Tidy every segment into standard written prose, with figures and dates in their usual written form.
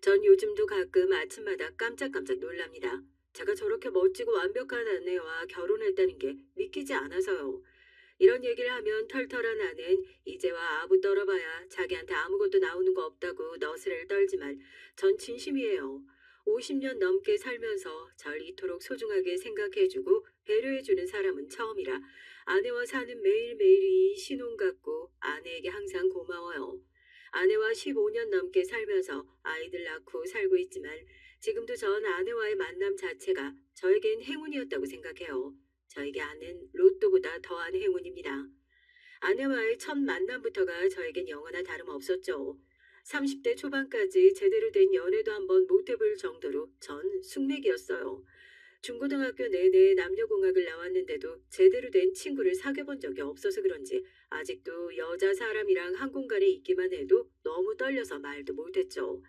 전 요즘도 가끔 아침마다 깜짝깜짝 놀랍니다. 제가 저렇게 멋지고 완벽한 아내와 결혼했다는 게 믿기지 않아서요. 이런 얘기를 하면 털털한 아내는 이제와 아부 떨어봐야 자기한테 아무것도 나오는 거 없다고 너스레를 떨지만 전 진심이에요. 50년 넘게 살면서 절 이토록 소중하게 생각해주고 배려해주는 사람은 처음이라 아내와 사는 매일매일이 신혼 같고 아내에게 항상 고마워요. 아내와 15년 넘게 살면서 아이들 낳고 살고 있지만 지금도 전 아내와의 만남 자체가 저에겐 행운이었다고 생각해요. 저에게 아는 로또보다 더한 행운입니다. 아내와의 첫 만남부터가 저에겐 영화나 다름없었죠. 30대 초반까지 제대로 된 연애도 한번 못 해볼 정도로 전 숙맥이었어요. 중고등학교 내내 남녀공학을 나왔는데도 제대로 된 친구를 사귀어본 적이 없어서 그런지 아직도 여자 사람이랑 한 공간에 있기만 해도 너무 떨려서 말도 못했죠.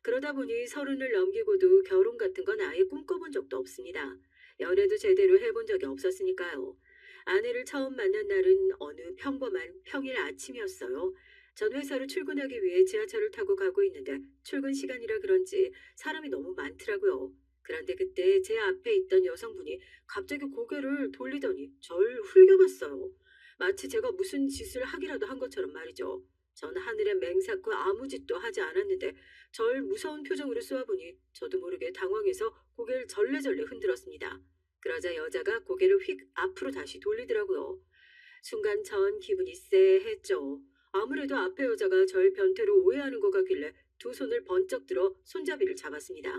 그러다 보니 서른을 넘기고도 결혼 같은 건 아예 꿈꿔본 적도 없습니다. 연애도 제대로 해본 적이 없었으니까요. 아내를 처음 만난 날은 어느 평범한 평일 아침이었어요. 전 회사로 출근하기 위해 지하철을 타고 가고 있는데 출근 시간이라 그런지 사람이 너무 많더라고요. 그런데 그때 제 앞에 있던 여성분이 갑자기 고개를 돌리더니 절 흘겨봤어요. 마치 제가 무슨 짓을 하기라도 한 것처럼 말이죠. 전 하늘에 맹세코 아무 짓도 하지 않았는데 절 무서운 표정으로 쏘아보니 저도 모르게 당황해서 고개를 절레절레 흔들었습니다. 그러자 여자가 고개를 휙 앞으로 다시 돌리더라고요. 순간 전 기분이 쎄했죠. 아무래도 앞에 여자가 절 변태로 오해하는 것 같길래 두 손을 번쩍 들어 손잡이를 잡았습니다.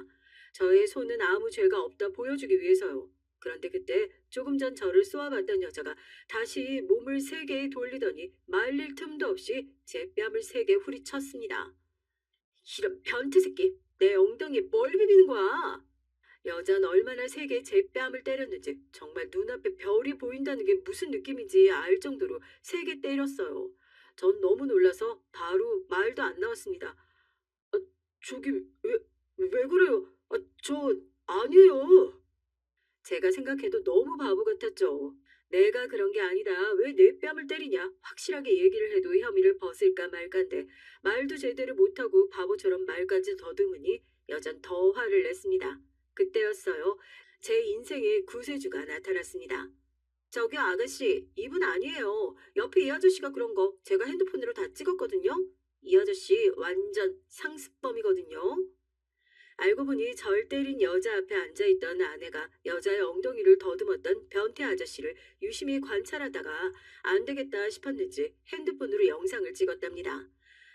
저의 손은 아무 죄가 없다 보여주기 위해서요. 그런데 그때 조금 전 저를 쏘아봤던 여자가 다시 몸을 세게 돌리더니 말릴 틈도 없이 제 뺨을 세게 후리쳤습니다. 이런 변태 새끼, 내 엉덩이에 뭘 비비는 거야? 여자는 얼마나 세게 제 뺨을 때렸는지 정말 눈앞에 별이 보인다는 게 무슨 느낌인지 알 정도로 세게 때렸어요. 전 너무 놀라서 바로 말도 안 나왔습니다. 아, 저기 왜 그래요? 저 아니에요. 제가 생각해도 너무 바보 같았죠. 내가 그런 게 아니다. 왜 내 뺨을 때리냐? 확실하게 얘기를 해도 혐의를 벗을까 말까인데 말도 제대로 못하고 바보처럼 말까지 더듬으니 여전 더 화를 냈습니다. 그때였어요. 제 인생의 구세주가 나타났습니다. 저기요 아가씨, 이분 아니에요. 옆에 이 아저씨가 그런 거 제가 핸드폰으로 다 찍었거든요. 이 아저씨 완전 상습범이거든요. 알고 보니 절 때린 여자 앞에 앉아있던 아내가 여자의 엉덩이를 더듬었던 변태 아저씨를 유심히 관찰하다가 안 되겠다 싶었는지 핸드폰으로 영상을 찍었답니다.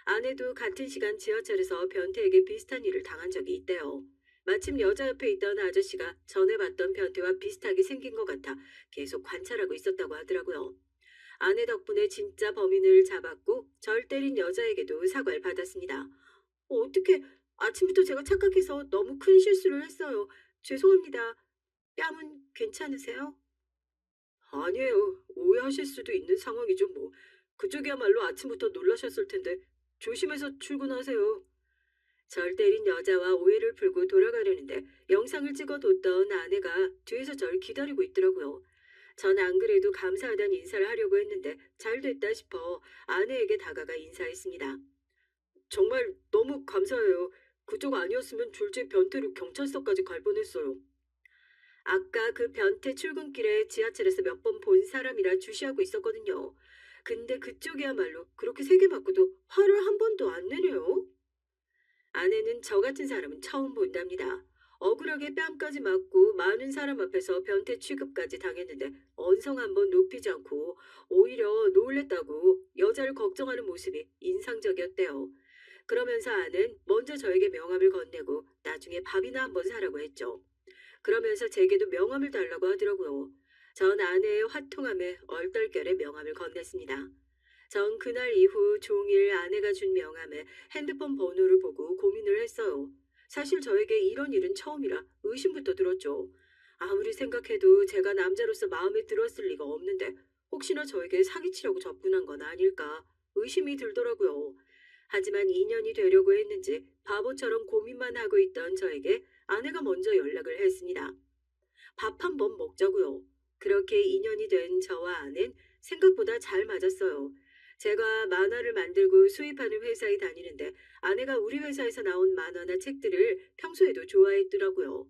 아내도 같은 시간 지하철에서 변태에게 비슷한 일을 당한 적이 있대요. 마침 여자 옆에 있던 아저씨가 전에 봤던 변태와 비슷하게 생긴 것 같아 계속 관찰하고 있었다고 하더라고요. 아내 덕분에 진짜 범인을 잡았고 절 때린 여자에게도 사과를 받았습니다. 어떻게 아침부터 제가 착각해서 너무 큰 실수를 했어요. 죄송합니다. 뺨은 괜찮으세요? 아니에요. 오해하실 수도 있는 상황이죠, 뭐. 그쪽이야말로 아침부터 놀라셨을 텐데 조심해서 출근하세요. 절 때린 여자와 오해를 풀고 돌아가려는데 영상을 찍어뒀던 아내가 뒤에서 절 기다리고 있더라고요. 전 안 그래도 감사하다는 인사를 하려고 했는데 잘 됐다 싶어 아내에게 다가가 인사했습니다. 정말 너무 감사해요. 그쪽 아니었으면 졸제 변태로 경찰서까지 갈 뻔했어요. 아까 그 변태 출근길에 지하철에서 몇 번 본 사람이라 주시하고 있었거든요. 근데 그쪽이야말로 그렇게 세게 맞고도 화를 한 번도 안 내네요. 아내는 저 같은 사람은 처음 본답니다. 억울하게 뺨까지 맞고 많은 사람 앞에서 변태 취급까지 당했는데 언성 한번 높이지 않고 오히려 놀랬다고 여자를 걱정하는 모습이 인상적이었대요. 그러면서 아는 먼저 저에게 명함을 건네고 나중에 밥이나 한번 사라고 했죠. 그러면서 제게도 명함을 달라고 하더라고요. 전 아내의 화통함에 얼떨결에 명함을 건넸습니다. 전 그날 이후 종일 아내가 준 명함에 핸드폰 번호를 보고 고민을 했어요. 사실 저에게 이런 일은 처음이라 의심부터 들었죠. 아무리 생각해도 제가 남자로서 마음에 들었을 리가 없는데 혹시나 저에게 사기치려고 접근한 건 아닐까 의심이 들더라고요. 하지만 2년이 되려고 했는지 바보처럼 고민만 하고 있던 저에게 아내가 먼저 연락을 했습니다. 밥 한번 먹자고요. 그렇게 2년이 된 저와 아는 생각보다 잘 맞았어요. 제가 만화를 만들고 수입하는 회사에 다니는데 아내가 우리 회사에서 나온 만화나 책들을 평소에도 좋아했더라고요.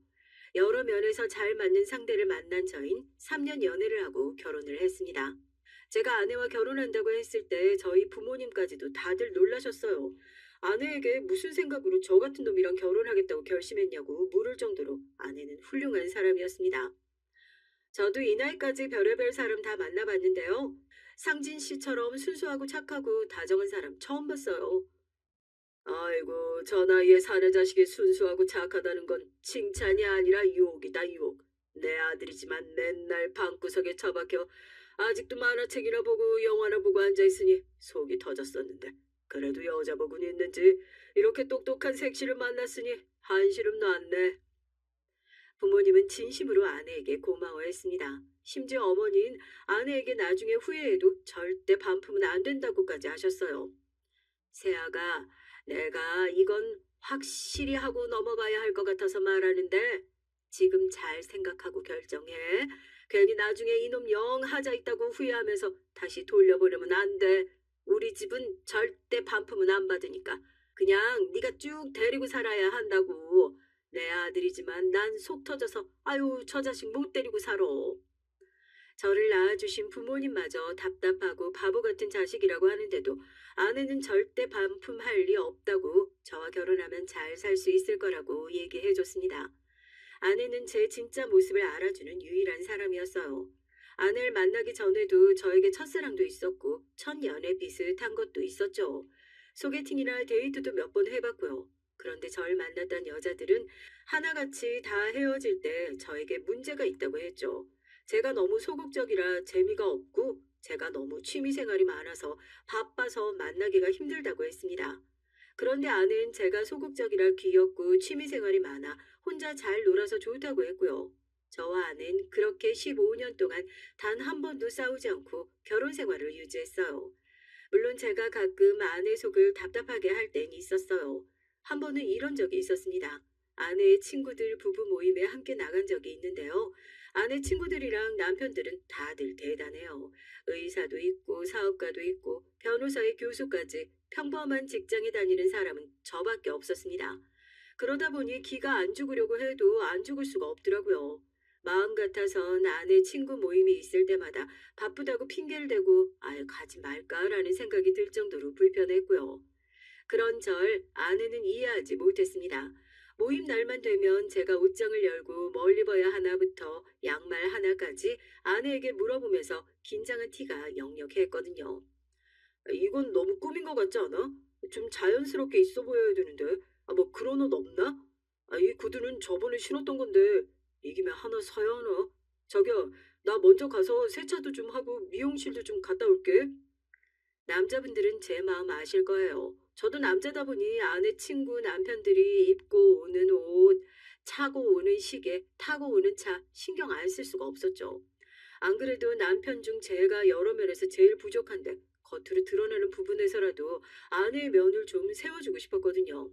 여러 면에서 잘 맞는 상대를 만난 저흰 3년 연애를 하고 결혼을 했습니다. 제가 아내와 결혼한다고 했을 때 저희 부모님까지도 다들 놀라셨어요. 아내에게 무슨 생각으로 저 같은 놈이랑 결혼하겠다고 결심했냐고 물을 정도로 아내는 훌륭한 사람이었습니다. 저도 이 나이까지 별의별 사람 다 만나봤는데요. 상진 씨처럼 순수하고 착하고 다정한 사람 처음 봤어요. 아이고, 저 나이에 사내 자식이 순수하고 착하다는 건 칭찬이 아니라 유혹이다, 유혹. 내 아들이지만 맨날 방구석에 처박혀 아직도 만화책이나 보고 영화나 보고 앉아있으니 속이 터졌었는데. 그래도 여자복은 있는지 이렇게 똑똑한 색시를 만났으니 한시름 놨네. 부모님은 진심으로 아내에게 고마워했습니다. 심지어 어머니는 아내에게 나중에 후회해도 절대 반품은 안 된다고까지 하셨어요. 세아가, 내가 이건 확실히 하고 넘어가야 할 것 같아서 말하는데 지금 잘 생각하고 결정해. 괜히 나중에 이놈 영 하자 있다고 후회하면서 다시 돌려보내면 안 돼. 우리 집은 절대 반품은 안 받으니까 그냥 네가 쭉 데리고 살아야 한다고. 내 아들이지만 난 속 터져서 아유 저 자식 못 데리고 살아. 저를 낳아주신 부모님마저 답답하고 바보 같은 자식이라고 하는데도 아내는 절대 반품할 리 없다고 저와 결혼하면 잘 살 수 있을 거라고 얘기해줬습니다. 아내는 제 진짜 모습을 알아주는 유일한 사람이었어요. 아내를 만나기 전에도 저에게 첫사랑도 있었고 첫 연애 비슷한 것도 있었죠. 소개팅이나 데이트도 몇 번 해봤고요. 그런데 절 만났던 여자들은 하나같이 다 헤어질 때 저에게 문제가 있다고 했죠. 제가 너무 소극적이라 재미가 없고 제가 너무 취미생활이 많아서 바빠서 만나기가 힘들다고 했습니다. 그런데 아내는 제가 소극적이라 귀엽고 취미생활이 많아 혼자 잘 놀아서 좋다고 했고요. 저와 아내는 그렇게 15년 동안 단 한 번도 싸우지 않고 결혼 생활을 유지했어요. 물론 제가 가끔 아내 속을 답답하게 할 땐 있었어요. 한 번은 이런 적이 있었습니다. 아내의 친구들 부부 모임에 함께 나간 적이 있는데요. 아내 친구들이랑 남편들은 다들 대단해요. 의사도 있고 사업가도 있고 변호사의 교수까지 평범한 직장에 다니는 사람은 저밖에 없었습니다. 그러다 보니 기가 안 죽으려고 해도 안 죽을 수가 없더라고요. 마음 같아선 아내 친구 모임이 있을 때마다 바쁘다고 핑계를 대고 아예 가지 말까라는 생각이 들 정도로 불편했고요. 그런 절 아내는 이해하지 못했습니다. 모임 날만 되면 제가 옷장을 열고 뭘 입어야 하나부터 양말 하나까지 아내에게 물어보면서 긴장한 티가 역력했거든요. 이건 너무 꾸민 것 같지 않아? 좀 자연스럽게 있어 보여야 되는데. 뭐 그런 옷 없나? 이 구두는 저번에 신었던 건데 이김에 하나 사야 하나? 저기요, 나 먼저 가서 세차도 좀 하고 미용실도 좀 갔다 올게. 남자분들은 제 마음 아실 거예요. 저도 남자다 보니 아내 친구 남편들이 입고 오는 옷, 차고 오는 시계, 타고 오는 차 신경 안 쓸 수가 없었죠. 안 그래도 남편 중 제가 여러 면에서 제일 부족한데 겉으로 드러나는 부분에서라도 아내의 면을 좀 세워주고 싶었거든요.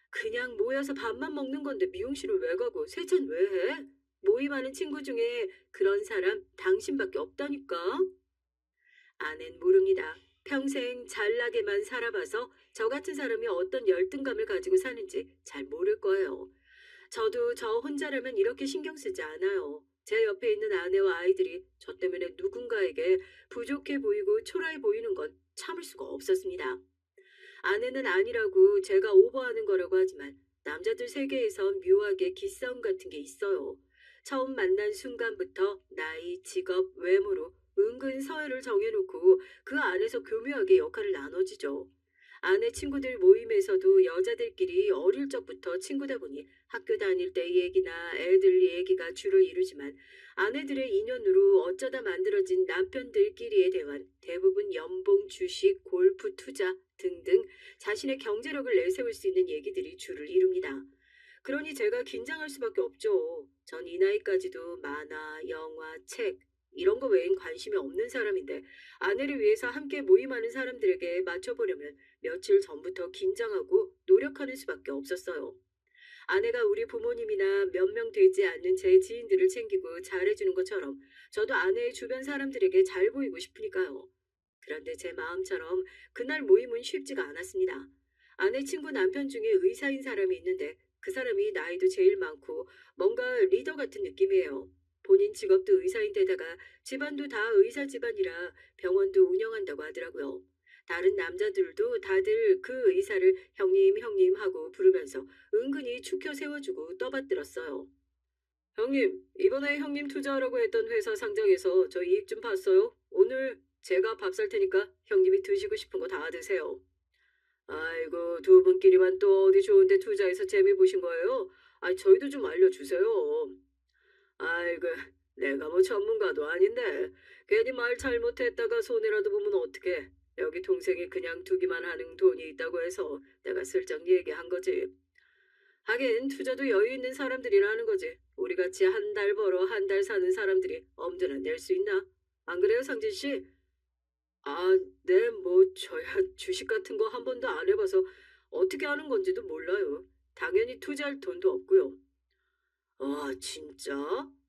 그냥 모여서 밥만 먹는 건데 미용실을 왜 가고 세차는 왜 해? 모임하는 친구 중에 그런 사람 당신밖에 없다니까. 아는 모릅니다. 평생 잘나게만 살아봐서 저 같은 사람이 어떤 열등감을 가지고 사는지 잘 모를 거예요. 저도 저 혼자라면 이렇게 신경 쓰지 않아요. 제 옆에 있는 아내와 아이들이 저 때문에 누군가에게 부족해 보이고 초라해 보이는 건 참을 수가 없었습니다. 아내는 아니라고 제가 오버하는 거라고 하지만 남자들 세계에선 묘하게 기싸움 같은 게 있어요. 처음 만난 순간부터 나이, 직업, 외모로 은근 서열을 정해놓고 그 안에서 교묘하게 역할을 나눠지죠. 아내 친구들 모임에서도 여자들끼리 어릴 적부터 친구다 보니 학교 다닐 때 얘기나 애들 얘기가 주를 이루지만 아내들의 인연으로 어쩌다 만들어진 남편들끼리의 대화는 대부분 연봉, 주식, 골프 투자 등등 자신의 경제력을 내세울 수 있는 얘기들이 주를 이룹니다. 그러니 제가 긴장할 수밖에 없죠. 전 이 나이까지도 만화, 영화, 책 이런 거 외엔 관심이 없는 사람인데 아내를 위해서 함께 모임하는 사람들에게 맞춰보려면 며칠 전부터 긴장하고 노력하는 수밖에 없었어요. 아내가 우리 부모님이나 몇 명 되지 않는 제 지인들을 챙기고 잘해주는 것처럼 저도 아내의 주변 사람들에게 잘 보이고 싶으니까요. 그런데 제 마음처럼 그날 모임은 쉽지가 않았습니다. 아내 친구 남편 중에 의사인 사람이 있는데 그 사람이 나이도 제일 많고 뭔가 리더 같은 느낌이에요. 본인 직업도 의사인데다가 집안도 다 의사 집안이라 병원도 운영한다고 하더라고요. 다른 남자들도 다들 그 의사를 형님, 형님 하고 부르면서 은근히 축혀 세워주고 떠받들었어요. 형님, 이번에 형님 투자하라고 했던 회사 상장에서 저 이익 좀 봤어요. 오늘 제가 밥 살 테니까 형님이 드시고 싶은 거 다 드세요. 아이고, 두 분끼리만 또 어디 좋은데 투자해서 재미 보신 거예요? 아, 저희도 좀 알려주세요. 아이고, 내가 뭐 전문가도 아닌데 괜히 말 잘못했다가 손해라도 보면 어떡해. 여기 동생이 그냥 두기만 하는 돈이 있다고 해서 내가 슬쩍 얘기한 거지. 하긴 투자도 여유 있는 사람들이라는 거지. 우리 같이 한 달 벌어 한 달 사는 사람들이 엄두나 낼 수 있나? 안 그래요, 상진 씨? 아, 네, 뭐 저야 주식 같은 거 한 번도 안 해봐서 어떻게 하는 건지도 몰라요. 당연히 투자할 돈도 없고요. 아, 진짜?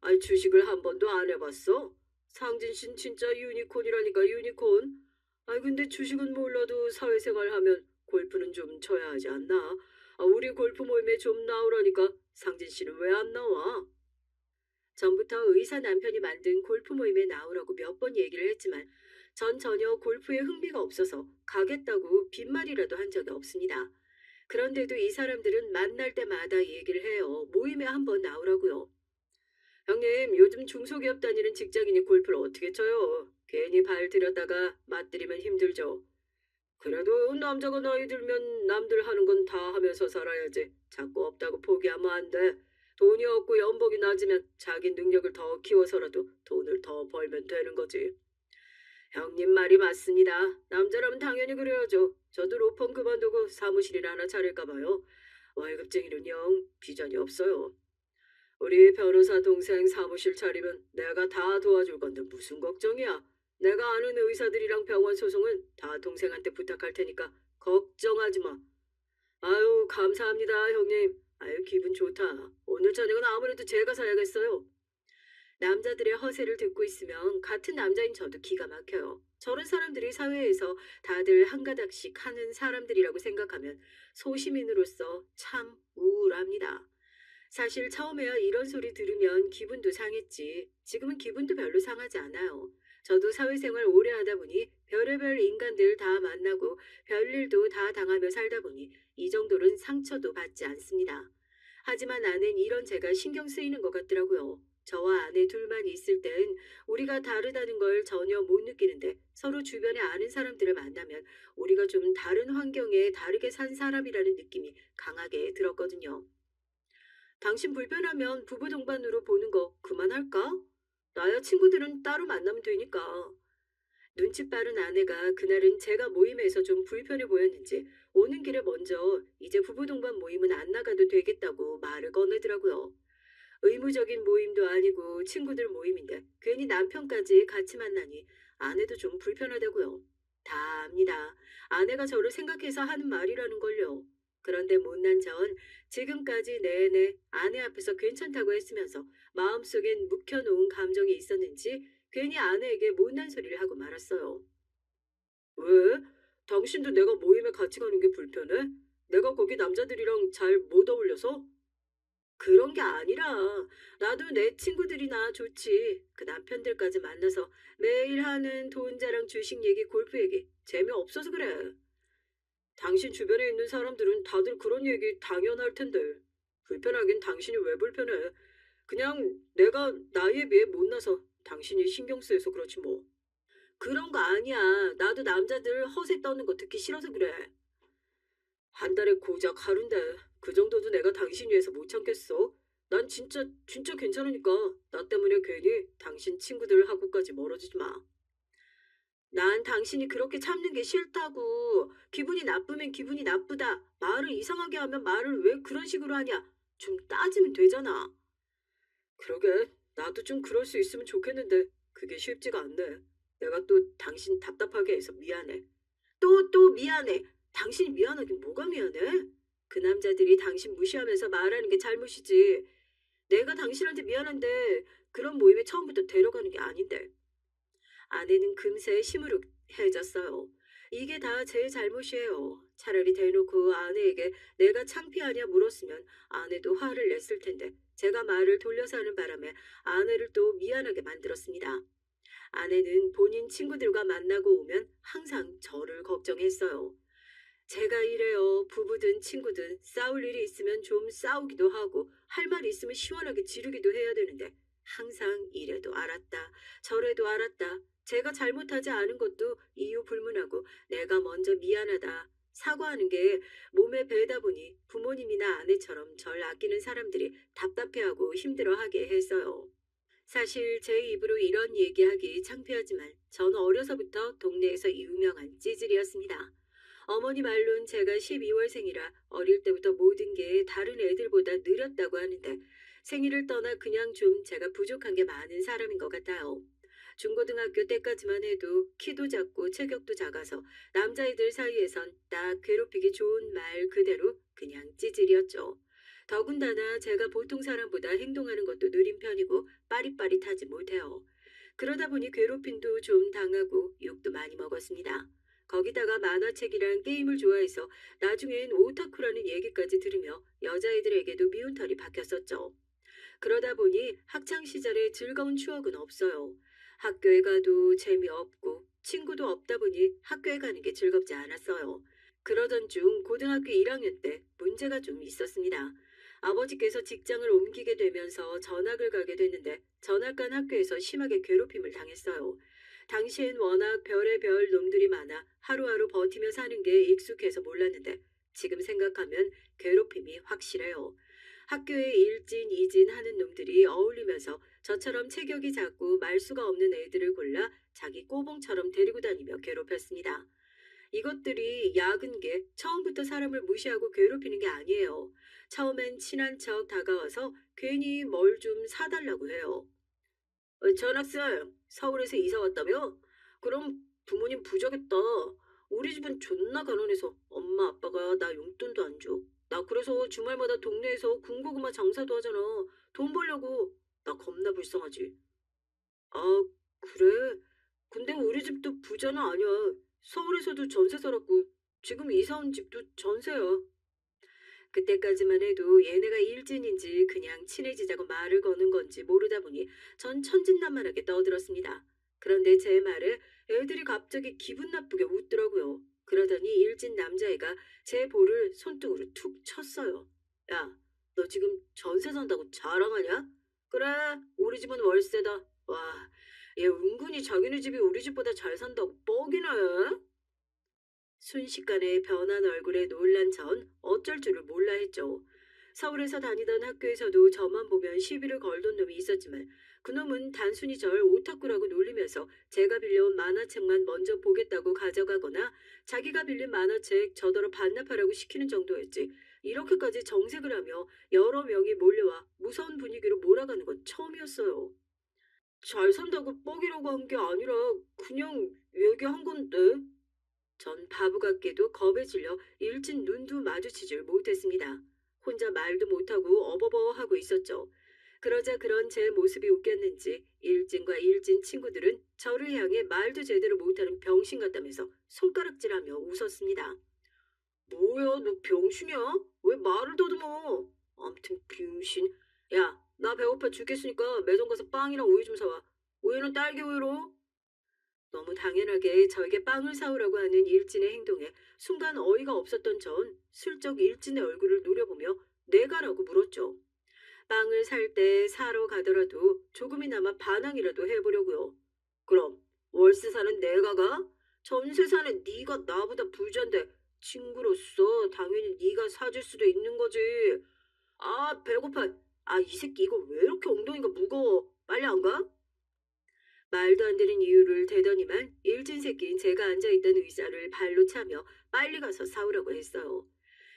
아니, 주식을 한 번도 안 해봤어? 상진 씨는 진짜 유니콘이라니까, 유니콘. 아니, 근데 주식은 몰라도 사회생활 하면 골프는 좀 쳐야 하지 않나? 아, 우리 골프 모임에 좀 나오라니까. 상진 씨는 왜 안 나와? 전부터 의사 남편이 만든 골프 모임에 나오라고 몇 번 얘기를 했지만 전 전혀 골프에 흥미가 없어서 가겠다고 빈말이라도 한 적이 없습니다. 그런데도 이 사람들은 만날 때마다 얘기를 해요. 모임에 한번 나오라고요. 형님, 요즘 중소기업 다니는 직장인이 골프를 어떻게 쳐요? 괜히 발 들였다가 맞들이면 힘들죠. 그래도 남자가 나이 들면 남들 하는 건 다 하면서 살아야지. 자꾸 없다고 포기하면 안 돼. 돈이 없고 연봉이 낮으면 자기 능력을 더 키워서라도 돈을 더 벌면 되는 거지. 형님 말이 맞습니다. 남자라면 당연히 그래야죠. 저도 로펌 그만두고 사무실이나 하나 차릴까 봐요. 월급쟁이는 영 비전이 없어요. 우리 변호사 동생 사무실 차리면 내가 다 도와줄 건데 무슨 걱정이야. 내가 아는 의사들이랑 병원 소송은 다 동생한테 부탁할 테니까 걱정하지 마. 아유, 감사합니다, 형님. 아유, 기분 좋다. 오늘 저녁은 아무래도 제가 사야겠어요. 남자들의 허세를 듣고 있으면 같은 남자인 저도 기가 막혀요. 저런 사람들이 사회에서 다들 한 가닥씩 하는 사람들이라고 생각하면 소시민으로서 참 우울합니다. 사실 처음에야 이런 소리 들으면 기분도 상했지. 지금은 기분도 별로 상하지 않아요. 저도 사회생활 오래 하다 보니 별의별 인간들 다 만나고 별일도 다 당하며 살다 보니 이 정도는 상처도 받지 않습니다. 하지만 나는 이런 제가 신경 쓰이는 것 같더라고요. 저와 아내 둘만 있을 땐 우리가 다르다는 걸 전혀 못 느끼는데 서로 주변에 아는 사람들을 만나면 우리가 좀 다른 환경에 다르게 산 사람이라는 느낌이 강하게 들었거든요. 당신 불편하면 부부 동반으로 보는 거 그만할까? 나야 친구들은 따로 만나면 되니까. 눈치 빠른 아내가 그날은 제가 모임에서 좀 불편해 보였는지 오는 길에 먼저 이제 부부 동반 모임은 안 나가도 되겠다고 말을 꺼내더라고요. 의무적인 모임도 아니고 친구들 모임인데 괜히 남편까지 같이 만나니 아내도 좀 불편하다고요. 다 압니다. 아내가 저를 생각해서 하는 말이라는 걸요. 그런데 못난 전 지금까지 내내 아내 앞에서 괜찮다고 했으면서 마음속엔 묵혀놓은 감정이 있었는지 괜히 아내에게 못난 소리를 하고 말았어요. 왜? 당신도 내가 모임에 같이 가는 게 불편해? 내가 거기 남자들이랑 잘 못 어울려서? 그런 게 아니라 나도 내 친구들이나 좋지. 그 남편들까지 만나서 매일 하는 돈 자랑 주식 얘기 골프 얘기 재미없어서 그래. 당신 주변에 있는 사람들은 다들 그런 얘기 당연할 텐데. 불편하긴 당신이 왜 불편해? 그냥 내가 나이에 비해 못나서 당신이 신경 쓰여서 그렇지 뭐. 그런 거 아니야. 나도 남자들 허세 떠는 거 듣기 싫어서 그래. 한 달에 고작 하루인데 그 정도도 내가 당신 위해서 못 참겠어. 난 진짜 괜찮으니까 나 때문에 괜히 당신 친구들하고까지 멀어지지 마. 난 당신이 그렇게 참는 게 싫다고. 기분이 나쁘면 기분이 나쁘다. 말을 이상하게 하면 말을 왜 그런 식으로 하냐. 좀 따지면 되잖아. 그러게, 나도 좀 그럴 수 있으면 좋겠는데 그게 쉽지가 않네. 내가 또 당신 답답하게 해서 미안해. 또 미안해. 당신이 미안하긴 뭐가 미안해? 그 남자들이 당신 무시하면서 말하는 게 잘못이지. 내가 당신한테 미안한데 그런 모임에 처음부터 데려가는 게 아닌데. 아내는 금세 해졌어요. 이게 다 제 잘못이에요. 차라리 대놓고 아내에게 내가 창피하냐 물었으면 아내도 화를 냈을 텐데 제가 말을 돌려서 하는 바람에 아내를 또 미안하게 만들었습니다. 아내는 본인 친구들과 만나고 오면 항상 저를 걱정했어요. 제가 이래요. 부부든 친구든 싸울 일이 있으면 좀 싸우기도 하고 할 말 있으면 시원하게 지르기도 해야 되는데 항상 이래도 알았다. 저래도 알았다. 제가 잘못하지 않은 것도 이유 불문하고 내가 먼저 미안하다. 사과하는 게 몸에 배다 보니 부모님이나 아내처럼 절 아끼는 사람들이 답답해하고 힘들어하게 했어요. 사실 제 입으로 이런 얘기하기 창피하지만 저는 어려서부터 동네에서 유명한 찌질이었습니다. 어머니 말론 제가 12월생이라 어릴 때부터 모든 게 다른 애들보다 느렸다고 하는데 생일을 떠나 그냥 좀 제가 부족한 게 많은 사람인 것 같아요. 중고등학교 때까지만 해도 키도 작고 체격도 작아서 남자애들 사이에선 딱 괴롭히기 좋은 말 그대로 그냥 찌질이었죠. 더군다나 제가 보통 사람보다 행동하는 것도 느린 편이고 빠릿빠릿하지 못해요. 그러다 보니 괴롭힘도 좀 당하고 욕도 많이 먹었습니다. 거기다가 만화책이랑 게임을 좋아해서 나중엔 오타쿠라는 얘기까지 들으며 여자애들에게도 미운 털이 박혔었죠. 그러다 보니 학창 시절에 즐거운 추억은 없어요. 학교에 가도 재미없고 친구도 없다 보니 학교에 가는 게 즐겁지 않았어요. 그러던 중 고등학교 1학년 때 문제가 좀 있었습니다. 아버지께서 직장을 옮기게 되면서 전학을 가게 됐는데 전학간 학교에서 심하게 괴롭힘을 당했어요. 당시엔 워낙 별의별 놈들이 많아 하루하루 버티며 사는 게 익숙해서 몰랐는데 지금 생각하면 괴롭힘이 확실해요. 학교에 일진, 이진 하는 놈들이 어울리면서 저처럼 체격이 작고 말수가 없는 애들을 골라 자기 꼬봉처럼 데리고 다니며 괴롭혔습니다. 이것들이 야근 게 처음부터 사람을 무시하고 괴롭히는 게 아니에요. 처음엔 친한 척 다가와서 괜히 뭘 좀 사달라고 해요. 전학생, 서울에서 이사 왔다며? 그럼 부모님 부자겠다. 우리 집은 존나 가난해서 엄마 아빠가 나 용돈도 안 줘. 나 그래서 주말마다 동네에서 군고구마 장사도 하잖아. 돈 벌려고. 나 겁나 불쌍하지. 아, 그래? 근데 우리 집도 부자는 아니야. 서울에서도 전세 살았고 지금 이사 온 집도 전세야. 그때까지만 해도 얘네가 일진인지 그냥 친해지자고 말을 거는 건지 모르다 보니 전 천진난만하게 떠들었습니다. 그런데 제 말에 애들이 갑자기 기분 나쁘게 웃더라고요. 그러더니 일진 남자애가 제 볼을 손등으로 툭 쳤어요. 야, 너 지금 전세 산다고 자랑하냐? 그래, 우리 집은 월세다. 와, 얘 은근히 자기네 집이 우리 집보다 잘 산다고 뻑이나 해? 순식간에 변한 얼굴에 놀란 전 어쩔 줄을 몰라 했죠. 서울에서 다니던 학교에서도 저만 보면 시비를 걸던 놈이 있었지만 그놈은 단순히 절 오타쿠라고 놀리면서 제가 빌려온 만화책만 먼저 보겠다고 가져가거나 자기가 빌린 만화책 저더러 반납하라고 시키는 정도였지 이렇게까지 정색을 하며 여러 명이 몰려와 무서운 분위기로 몰아가는 건 처음이었어요. 잘 산다고 뻑이라고 한 게 아니라 그냥 얘기한 건데. 전 바보 같게도 겁에 질려 일진 눈도 마주치질 못했습니다. 혼자 말도 못하고 어버버하고 있었죠. 그러자 그런 제 모습이 웃겼는지 일진과 일진 친구들은 저를 향해 말도 제대로 못하는 병신 같다면서 손가락질하며 웃었습니다. 뭐야, 너 병신이야? 왜 말을 더듬어? 암튼 병신. 야, 나 배고파 죽겠으니까 매점 가서 빵이랑 우유 좀 사와. 우유는 딸기 우유로. 너무 당연하게 저에게 빵을 사오라고 하는 일진의 행동에 순간 어이가 없었던 전 슬쩍 일진의 얼굴을 노려보며 내가라고 물었죠. 빵을 살 때 사러 가더라도 조금이나마 반항이라도 해보려고요. 그럼 월세 사는 내가 가? 전세 사는 네가 나보다 부자인데 친구로서 당연히 네가 사줄 수도 있는 거지. 아, 배고파. 아, 이 새끼 이거 왜 이렇게 엉덩이가 무거워? 빨리 안 가? 말도 안 되는 이유를 대더니만 일진 새끼인 제가 앉아있던 의자를 발로 차며 빨리 가서 사오라고 했어요.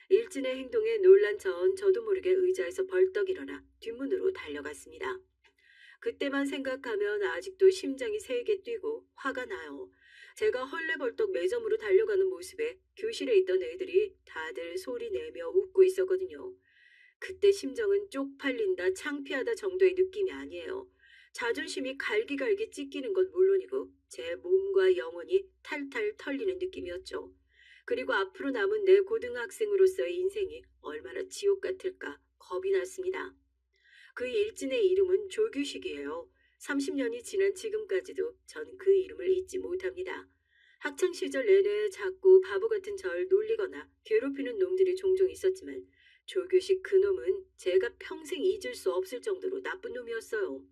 일진의 행동에 놀란 전 저도 모르게 의자에서 벌떡 일어나 뒷문으로 달려갔습니다. 그때만 생각하면 아직도 심장이 세게 뛰고 화가 나요. 제가 헐레벌떡 매점으로 달려가는 모습에 교실에 있던 애들이 다들 소리 내며 웃고 있었거든요. 그때 심정은 쪽팔린다, 창피하다 정도의 느낌이 아니에요. 자존심이 갈기갈기 찢기는 건 물론이고 제 몸과 영혼이 탈탈 털리는 느낌이었죠. 그리고 앞으로 남은 내 고등학생으로서의 인생이 얼마나 지옥 같을까 겁이 났습니다. 그 일진의 이름은 조규식이에요. 30년이 지난 지금까지도 전 그 이름을 잊지 못합니다. 학창 시절 내내 자꾸 바보 같은 절 놀리거나 괴롭히는 놈들이 종종 있었지만 조규식 그놈은 제가 평생 잊을 수 없을 정도로 나쁜 놈이었어요.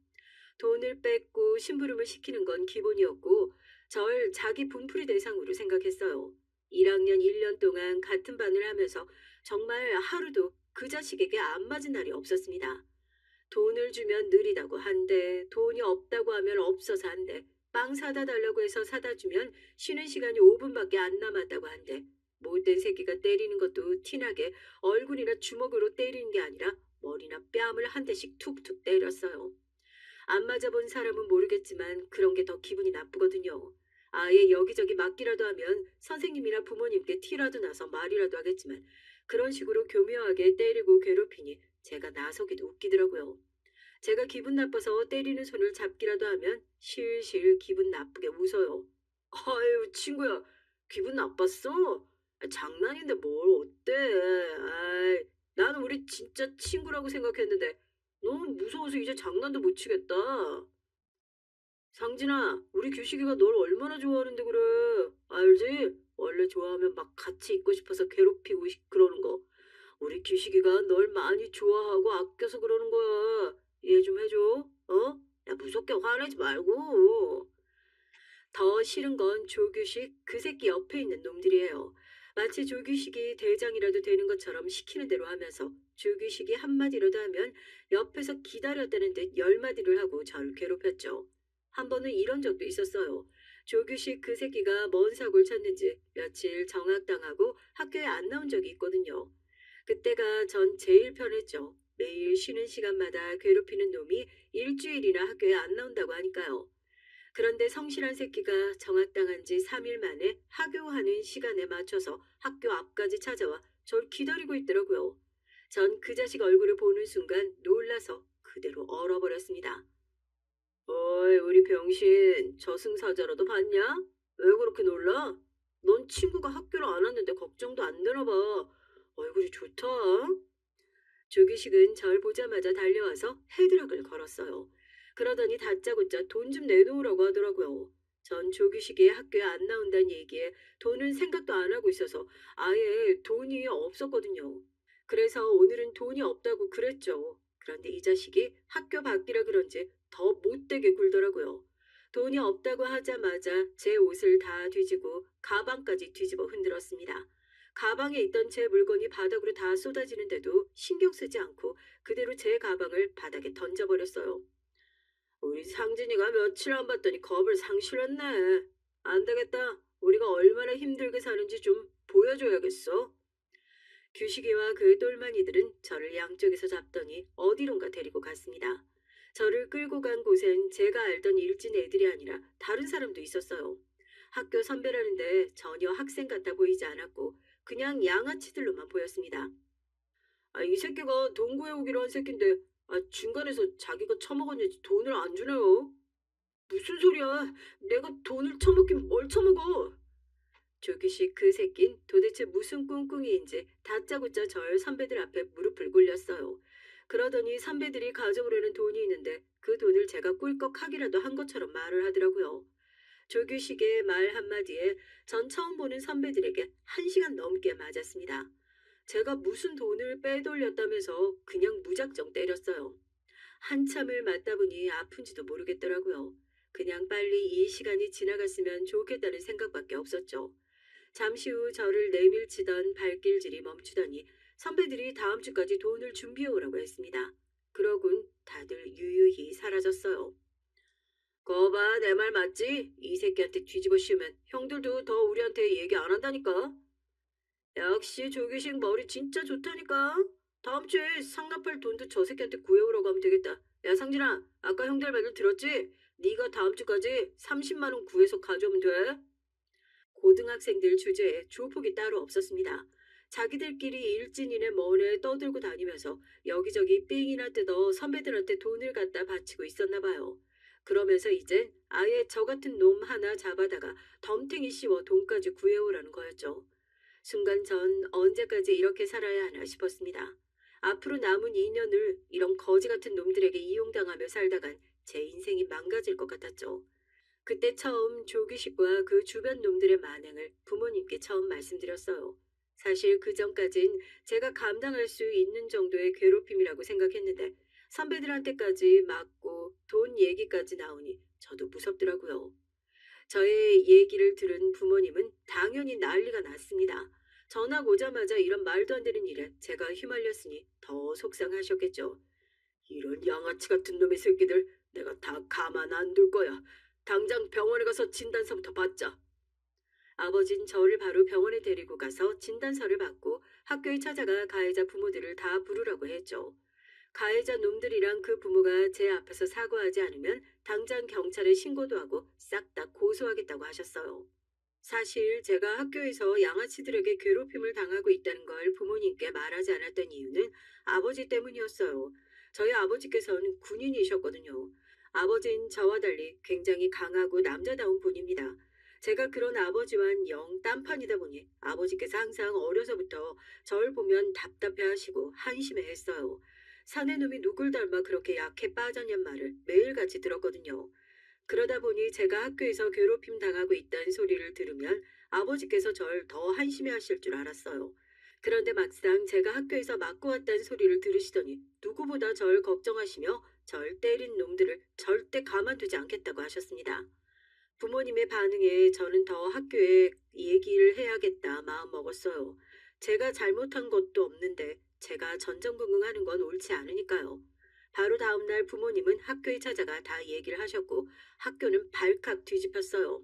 돈을 뺏고 심부름을 시키는 건 기본이었고 절 자기 분풀이 대상으로 생각했어요. 1학년 1년 동안 같은 반을 하면서 정말 하루도 그 자식에게 안 맞은 날이 없었습니다. 돈을 주면 느리다고 한대, 돈이 없다고 하면 없어서 한대, 빵 사다 달라고 해서 사다 주면 쉬는 시간이 5분밖에 안 남았다고 한대. 못된 새끼가 때리는 것도 티나게 얼굴이나 주먹으로 때리는 게 아니라 머리나 뺨을 한 대씩 툭툭 때렸어요. 안 맞아본 사람은 모르겠지만 그런 게 더 기분이 나쁘거든요. 아예 여기저기 맞기라도 하면 선생님이나 부모님께 티라도 나서 말이라도 하겠지만 그런 식으로 교묘하게 때리고 괴롭히니 제가 나서기도 웃기더라고요. 제가 기분 나빠서 때리는 손을 잡기라도 하면 실실 기분 나쁘게 웃어요. 아유, 친구야, 기분 나빴어? 장난인데 뭘 어때? 아이, 나는 우리 진짜 친구라고 생각했는데 너무 무서워서 이제 장난도 못 치겠다. 상진아, 우리 규식이가 널 얼마나 좋아하는데 그래. 알지? 원래 좋아하면 막 같이 있고 싶어서 괴롭히고 그러는 거. 우리 규식이가 널 많이 좋아하고 아껴서 그러는 거야. 이해 좀 해줘. 어? 야, 무섭게 화내지 말고. 더 싫은 건 조규식 그 새끼 옆에 있는 놈들이에요. 마치 조규식이 대장이라도 되는 것처럼 시키는 대로 하면서 조규식이 한마디라도 하면 옆에서 기다렸다는 듯 열마디를 하고 저를 괴롭혔죠. 한 번은 이런 적도 있었어요. 조규식 그 새끼가 뭔 사고를 쳤는지 며칠 정학당하고 학교에 안 나온 적이 있거든요. 그때가 전 제일 편했죠. 매일 쉬는 시간마다 괴롭히는 놈이 일주일이나 학교에 안 나온다고 하니까요. 그런데 성실한 새끼가 정학당한 지 3일 만에 하교하는 시간에 맞춰서 학교 앞까지 찾아와 절 기다리고 있더라고요. 전 그 자식 얼굴을 보는 순간 놀라서 그대로 얼어버렸습니다. 어이, 우리 병신, 저승사자라도 봤냐? 왜 그렇게 놀라? 넌 친구가 학교를 안 왔는데 걱정도 안 되나 봐. 얼굴이 좋다. 조기식은 절 보자마자 달려와서 헤드락을 걸었어요. 그러더니 다짜고짜 돈 좀 내놓으라고 하더라고요. 전 조기식이 학교에 안 나온다는 얘기에 돈은 생각도 안 하고 있어서 아예 돈이 없었거든요. 그래서 오늘은 돈이 없다고 그랬죠. 그런데 이 자식이 학교 밖이라 그런지 더 못되게 굴더라고요. 돈이 없다고 하자마자 제 옷을 다 뒤지고 가방까지 뒤집어 흔들었습니다. 가방에 있던 제 물건이 바닥으로 다 쏟아지는데도 신경 쓰지 않고 그대로 제 가방을 바닥에 던져버렸어요. 우리 상진이가 며칠 안 봤더니 겁을 상실했네. 안 되겠다. 우리가 얼마나 힘들게 사는지 좀 보여줘야겠어. 규식이와 그 똘마니들은 저를 양쪽에서 잡더니 어디론가 데리고 갔습니다. 저를 끌고 간 곳엔 제가 알던 일진 애들이 아니라 다른 사람도 있었어요. 학교 선배라는데 전혀 학생 같아 보이지 않았고 그냥 양아치들로만 보였습니다. 아, 이 새끼가 돈 구해오기로 한 새끼인데 중간에서 자기가 처먹었는지 돈을 안 주네요. 무슨 소리야? 내가 돈을 처먹긴 뭘 처먹어? 조기식 그 새낀 도대체 무슨 꿍꿍이인지 다짜고짜 절 선배들 앞에 무릎을 꿇렸어요. 그러더니 선배들이 가져오려는 돈이 있는데 그 돈을 제가 꿀꺽하기라도 한 것처럼 말을 하더라고요. 조규식의 말 한마디에 전 처음 보는 선배들에게 1시간 넘게 맞았습니다. 제가 무슨 돈을 빼돌렸다면서 그냥 무작정 때렸어요. 한참을 맞다 보니 아픈지도 모르겠더라고요. 그냥 빨리 이 시간이 지나갔으면 좋겠다는 생각밖에 없었죠. 잠시 후 저를 내밀치던 발길질이 멈추더니 선배들이 다음 주까지 돈을 준비해 오라고 했습니다. 그러곤 다들 유유히 사라졌어요. 거봐, 내 말 맞지? 이 새끼한테 뒤집어 씌우면 형들도 더 우리한테 얘기 안 한다니까. 역시 조규식 머리 진짜 좋다니까. 다음 주에 상납할 돈도 저 새끼한테 구해오라고 하면 되겠다. 야, 상진아, 아까 형들 말을 들었지? 네가 다음 주까지 30만 원 구해서 가져오면 돼. 고등학생들 주제에 조폭이 따로 없었습니다. 자기들끼리 일진이네 뭐네 떠들고 다니면서 여기저기 삥이나 뜯어 선배들한테 돈을 갖다 바치고 있었나 봐요. 그러면서 이젠 아예 저 같은 놈 하나 잡아다가 덤탱이 씌워 돈까지 구해오라는 거였죠. 순간 전 언제까지 이렇게 살아야 하나 싶었습니다. 앞으로 남은 2년을 이런 거지 같은 놈들에게 이용당하며 살다간 제 인생이 망가질 것 같았죠. 그때 처음 조기식과 그 주변 놈들의 만행을 부모님께 처음 말씀드렸어요. 사실 그 전까진 제가 감당할 수 있는 정도의 괴롭힘이라고 생각했는데 선배들한테까지 맞고 돈 얘기까지 나오니 저도 무섭더라고요. 저의 얘기를 들은 부모님은 당연히 난리가 났습니다. 전학 오자마자 이런 말도 안 되는 일에 제가 휘말렸으니 더 속상하셨겠죠. 이런 양아치 같은 놈의 새끼들 내가 다 가만 안 둘 거야. 당장 병원에 가서 진단서부터 받자. 아버진 저를 바로 병원에 데리고 가서 진단서를 받고 학교에 찾아가 가해자 부모들을 다 부르라고 했죠. 가해자 놈들이랑 그 부모가 제 앞에서 사과하지 않으면 당장 경찰에 신고도 하고 싹 다 고소하겠다고 하셨어요. 사실 제가 학교에서 양아치들에게 괴롭힘을 당하고 있다는 걸 부모님께 말하지 않았던 이유는 아버지 때문이었어요. 저희 아버지께서는 군인이셨거든요. 아버지는 저와 달리 굉장히 강하고 남자다운 분입니다. 제가 그런 아버지와는 영 딴판이다 보니 아버지께서 항상 어려서부터 절 보면 답답해 하시고 한심해 했어요. 사내 놈이 누굴 닮아 그렇게 약해 빠졌냔 말을 매일같이 들었거든요. 그러다 보니 제가 학교에서 괴롭힘 당하고 있다는 소리를 들으면 아버지께서 절 더 한심해 하실 줄 알았어요. 그런데 막상 제가 학교에서 맞고 왔다는 소리를 들으시더니 누구보다 절 걱정하시며 절 때린 놈들을 절대 가만두지 않겠다고 하셨습니다. 부모님의 반응에 저는 더 학교에 얘기를 해야겠다 마음 먹었어요. 제가 잘못한 것도 없는데 제가 전전긍긍하는 건 옳지 않으니까요. 바로 다음날 부모님은 학교에 찾아가 다 얘기를 하셨고 학교는 발칵 뒤집혔어요.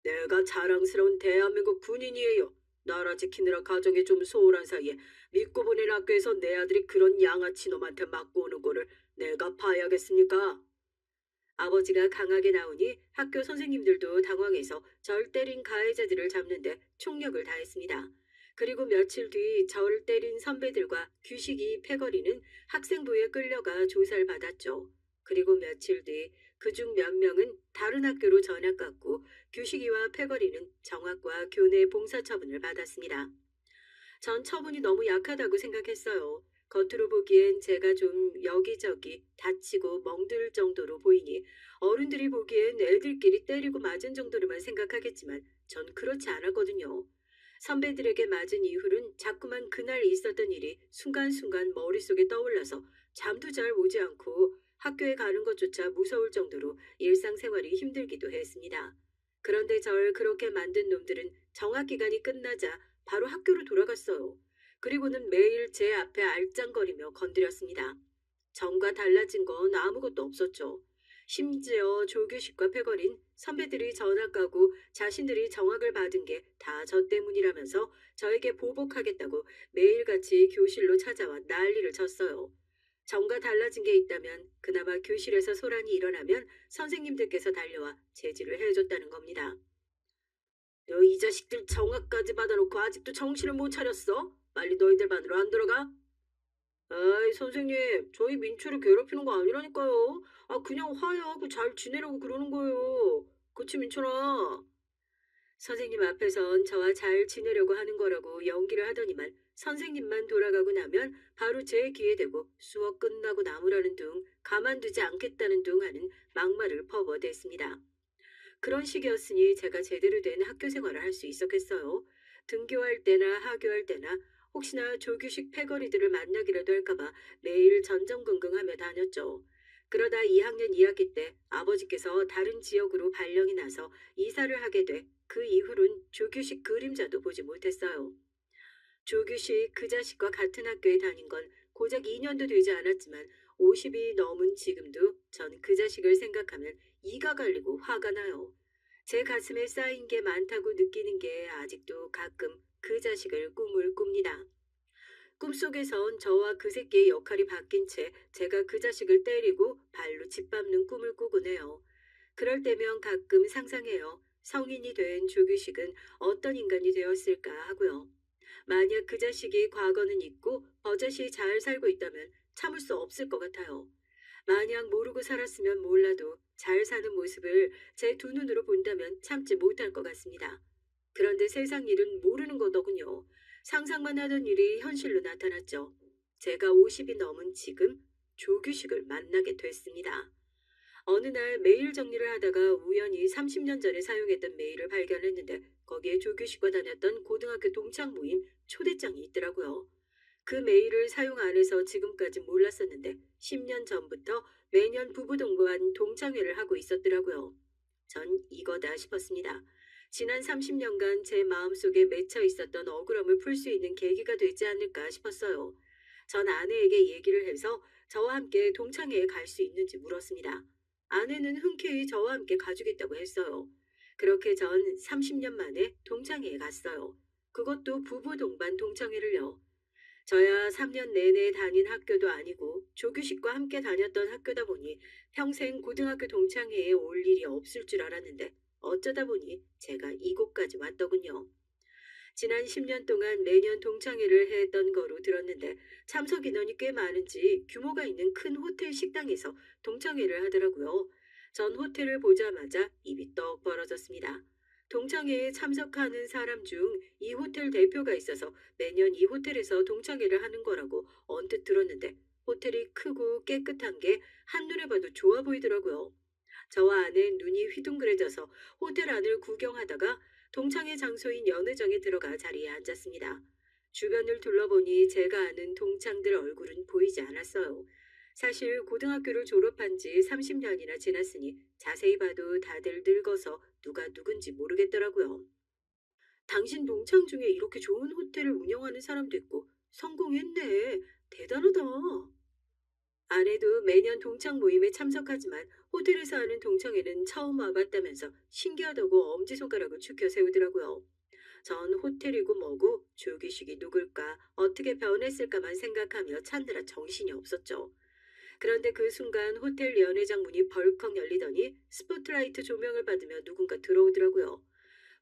내가 자랑스러운 대한민국 군인이에요. 나라 지키느라 가정이 좀 소홀한 사이에 믿고 보낸 학교에서 내 아들이 그런 양아치 놈한테 맞고 오는 거를 내가 봐야겠습니까? 아버지가 강하게 나오니 학교 선생님들도 당황해서 절 때린 가해자들을 잡는데 총력을 다했습니다. 그리고 며칠 뒤 절 때린 선배들과 규식이 패거리는 학생부에 끌려가 조사를 받았죠. 그리고 며칠 뒤 그중 몇 명은 다른 학교로 전학 갔고 규식이와 패거리는 정학과 교내 봉사 처분을 받았습니다. 전 처분이 너무 약하다고 생각했어요. 겉으로 보기엔 제가 좀 여기저기 다치고 멍들 정도로 보이니 어른들이 보기엔 애들끼리 때리고 맞은 정도로만 생각하겠지만 전 그렇지 않았거든요. 선배들에게 맞은 이후는 자꾸만 그날 있었던 일이 순간순간 머릿속에 떠올라서 잠도 잘 오지 않고 학교에 가는 것조차 무서울 정도로 일상생활이 힘들기도 했습니다. 그런데 절 그렇게 만든 놈들은 정학기간이 끝나자 바로 학교로 돌아갔어요. 그리고는 매일 제 앞에 알짱거리며 건드렸습니다. 전과 달라진 건 아무것도 없었죠. 심지어 조규식과 패거린 선배들이 전학 가고 자신들이 정학을 받은 게 다 저 때문이라면서 저에게 보복하겠다고 매일같이 교실로 찾아와 난리를 쳤어요. 전과 달라진 게 있다면 그나마 교실에서 소란이 일어나면 선생님들께서 달려와 제지를 해줬다는 겁니다. 너 이 자식들 정학까지 받아놓고 아직도 정신을 못 차렸어? 빨리 너희들 반으로 안 들어가? 아이, 선생님, 저희 민초를 괴롭히는 거 아니라니까요. 아, 그냥 화해하고 잘 지내려고 그러는 거예요. 그치, 민초라? 선생님 앞에선 저와 잘 지내려고 하는 거라고 연기를 하더니만 선생님만 돌아가고 나면 바로 제 귀에 대고 수업 끝나고 나무라는 둥 가만두지 않겠다는 둥 하는 막말을 퍼버댔습니다. 그런 식이었으니 제가 제대로 된 학교 생활을 할 수 있었겠어요. 등교할 때나 하교할 때나 혹시나 조규식 패거리들을 만나기라도 할까봐 매일 전전긍긍하며 다녔죠. 그러다 2학년 2학기 때 아버지께서 다른 지역으로 발령이 나서 이사를 하게 돼 그 이후론 조규식 그림자도 보지 못했어요. 조규식 그 자식과 같은 학교에 다닌 건 고작 2년도 되지 않았지만 50이 넘은 지금도 전 그 자식을 생각하면 이가 갈리고 화가 나요. 제 가슴에 쌓인 게 많다고 느끼는 게 아직도 가끔 그 자식을 꿈을 꿉니다. 꿈속에선 저와 그 새끼의 역할이 바뀐 채 제가 그 자식을 때리고 발로 짓밟는 꿈을 꾸곤 해요. 그럴 때면 가끔 상상해요. 성인이 된 조규식은 어떤 인간이 되었을까 하고요. 만약 그 자식이 과거는 있고 버젓이 잘 살고 있다면 참을 수 없을 것 같아요. 만약 모르고 살았으면 몰라도 잘 사는 모습을 제 두 눈으로 본다면 참지 못할 것 같습니다. 그런데 세상 일은 모르는 거더군요. 상상만 하던 일이 현실로 나타났죠. 제가 50이 넘은 지금 조규식을 만나게 됐습니다. 어느 날 메일 정리를 하다가 우연히 30년 전에 사용했던 메일을 발견했는데 거기에 조규식과 다녔던 고등학교 동창 모임 초대장이 있더라고요. 그 메일을 사용 안 해서 지금까지 몰랐었는데 10년 전부터 매년 부부 동반 동창회를 하고 있었더라고요. 전 이거다 싶었습니다. 지난 30년간 제 마음속에 맺혀 있었던 억울함을 풀 수 있는 계기가 되지 않을까 싶었어요. 전 아내에게 얘기를 해서 저와 함께 동창회에 갈 수 있는지 물었습니다. 아내는 흔쾌히 저와 함께 가주겠다고 했어요. 그렇게 전 30년 만에 동창회에 갔어요. 그것도 부부 동반 동창회를요. 저야 3년 내내 다닌 학교도 아니고 조규식과 함께 다녔던 학교다 보니 평생 고등학교 동창회에 올 일이 없을 줄 알았는데 어쩌다 보니 제가 이곳까지 왔더군요. 지난 10년 동안 매년 동창회를 했던 거로 들었는데 참석 인원이 꽤 많은지 규모가 있는 큰 호텔 식당에서 동창회를 하더라고요. 전 호텔을 보자마자 입이 떡 벌어졌습니다. 동창회에 참석하는 사람 중 이 호텔 대표가 있어서 매년 이 호텔에서 동창회를 하는 거라고 언뜻 들었는데 호텔이 크고 깨끗한 게 한눈에 봐도 좋아 보이더라고요. 저와 아내는 눈이 휘둥그레져서 호텔 안을 구경하다가 동창회 장소인 연회장에 들어가 자리에 앉았습니다. 주변을 둘러보니 제가 아는 동창들 얼굴은 보이지 않았어요. 사실 고등학교를 졸업한 지 30년이나 지났으니 자세히 봐도 다들 늙어서 누가 누군지 모르겠더라고요. 당신 동창 중에 이렇게 좋은 호텔을 운영하는 사람도 있고 성공했네. 대단하다. 아내도 매년 동창 모임에 참석하지만 호텔에서 하는 동창회는 처음 와봤다면서 신기하다고 엄지손가락을 축혀 세우더라고요. 전 호텔이고 뭐고 조기식이 누굴까 어떻게 변했을까만 생각하며 찾느라 정신이 없었죠. 그런데 그 순간 호텔 연회장 문이 벌컥 열리더니 스포트라이트 조명을 받으며 누군가 들어오더라고요.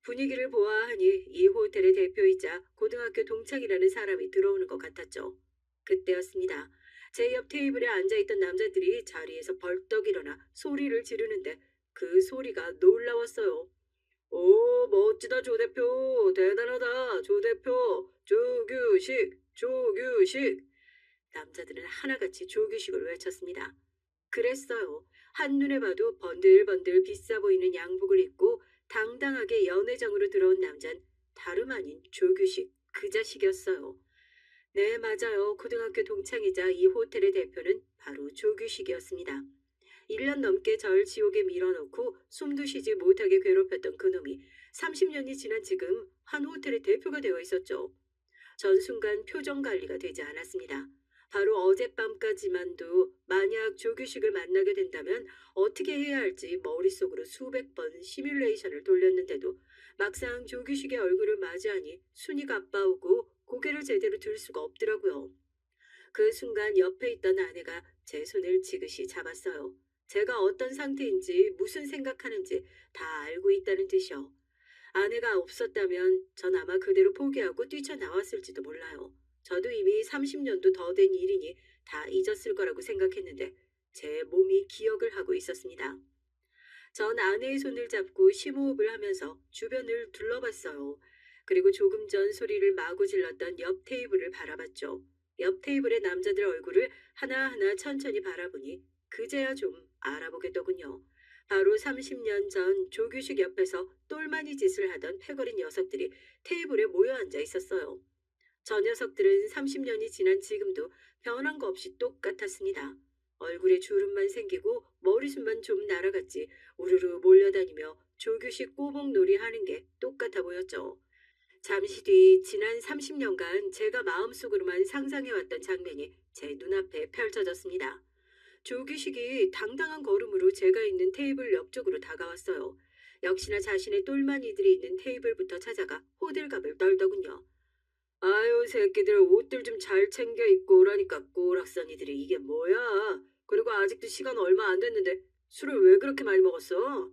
분위기를 보아하니 이 호텔의 대표이자 고등학교 동창이라는 사람이 들어오는 것 같았죠. 그때였습니다. 제 옆 테이블에 앉아있던 남자들이 자리에서 벌떡 일어나 소리를 지르는데 그 소리가 놀라웠어요. 오, 멋지다, 조 대표. 대단하다, 조 대표. 조규식, 조규식. 남자들은 하나같이 조규식을 외쳤습니다. 그랬어요. 한눈에 봐도 번들번들 비싸 보이는 양복을 입고 당당하게 연회장으로 들어온 남잔 다름 아닌 조규식 그 자식이었어요. 네, 맞아요. 고등학교 동창이자 이 호텔의 대표는 바로 조규식이었습니다. 1년 넘게 절 지옥에 밀어넣고 숨도 쉬지 못하게 괴롭혔던 그놈이 30년이 지난 지금 한 호텔의 대표가 되어 있었죠. 전 순간 표정 관리가 되지 않았습니다. 바로 어젯밤까지만도 만약 조규식을 만나게 된다면 어떻게 해야 할지 머릿속으로 수백 번 시뮬레이션을 돌렸는데도 막상 조규식의 얼굴을 맞이하니 순이 가빠오고 고개를 제대로 들 수가 없더라고요. 그 순간 옆에 있던 아내가 제 손을 지그시 잡았어요. 제가 어떤 상태인지 무슨 생각하는지 다 알고 있다는 듯이요. 아내가 없었다면 전 아마 그대로 포기하고 뛰쳐나왔을지도 몰라요. 저도 이미 30년도 더 된 일이니 다 잊었을 거라고 생각했는데 제 몸이 기억을 하고 있었습니다. 전 아내의 손을 잡고 심호흡을 하면서 주변을 둘러봤어요. 그리고 조금 전 소리를 마구 질렀던 옆 테이블을 바라봤죠. 옆 테이블의 남자들 얼굴을 하나하나 천천히 바라보니 그제야 좀 알아보겠더군요. 바로 30년 전 조규식 옆에서 똘마니 짓을 하던 패거리 녀석들이 테이블에 모여 앉아 있었어요. 저 녀석들은 30년이 지난 지금도 변한 거 없이 똑같았습니다. 얼굴에 주름만 생기고 머리숱만 좀 날아갔지 우르르 몰려다니며 조규식 꼬북놀이 하는 게 똑같아 보였죠. 잠시 뒤 지난 30년간 제가 마음속으로만 상상해왔던 장면이 제 눈앞에 펼쳐졌습니다. 조규식이 당당한 걸음으로 제가 있는 테이블 옆쪽으로 다가왔어요. 역시나 자신의 똘마니들이 있는 테이블부터 찾아가 호들갑을 떨더군요. 아유, 새끼들 옷들 좀 잘 챙겨 입고 오라니까 꼬락서니들이 이게 뭐야? 그리고 아직도 시간 얼마 안 됐는데 술을 왜 그렇게 많이 먹었어?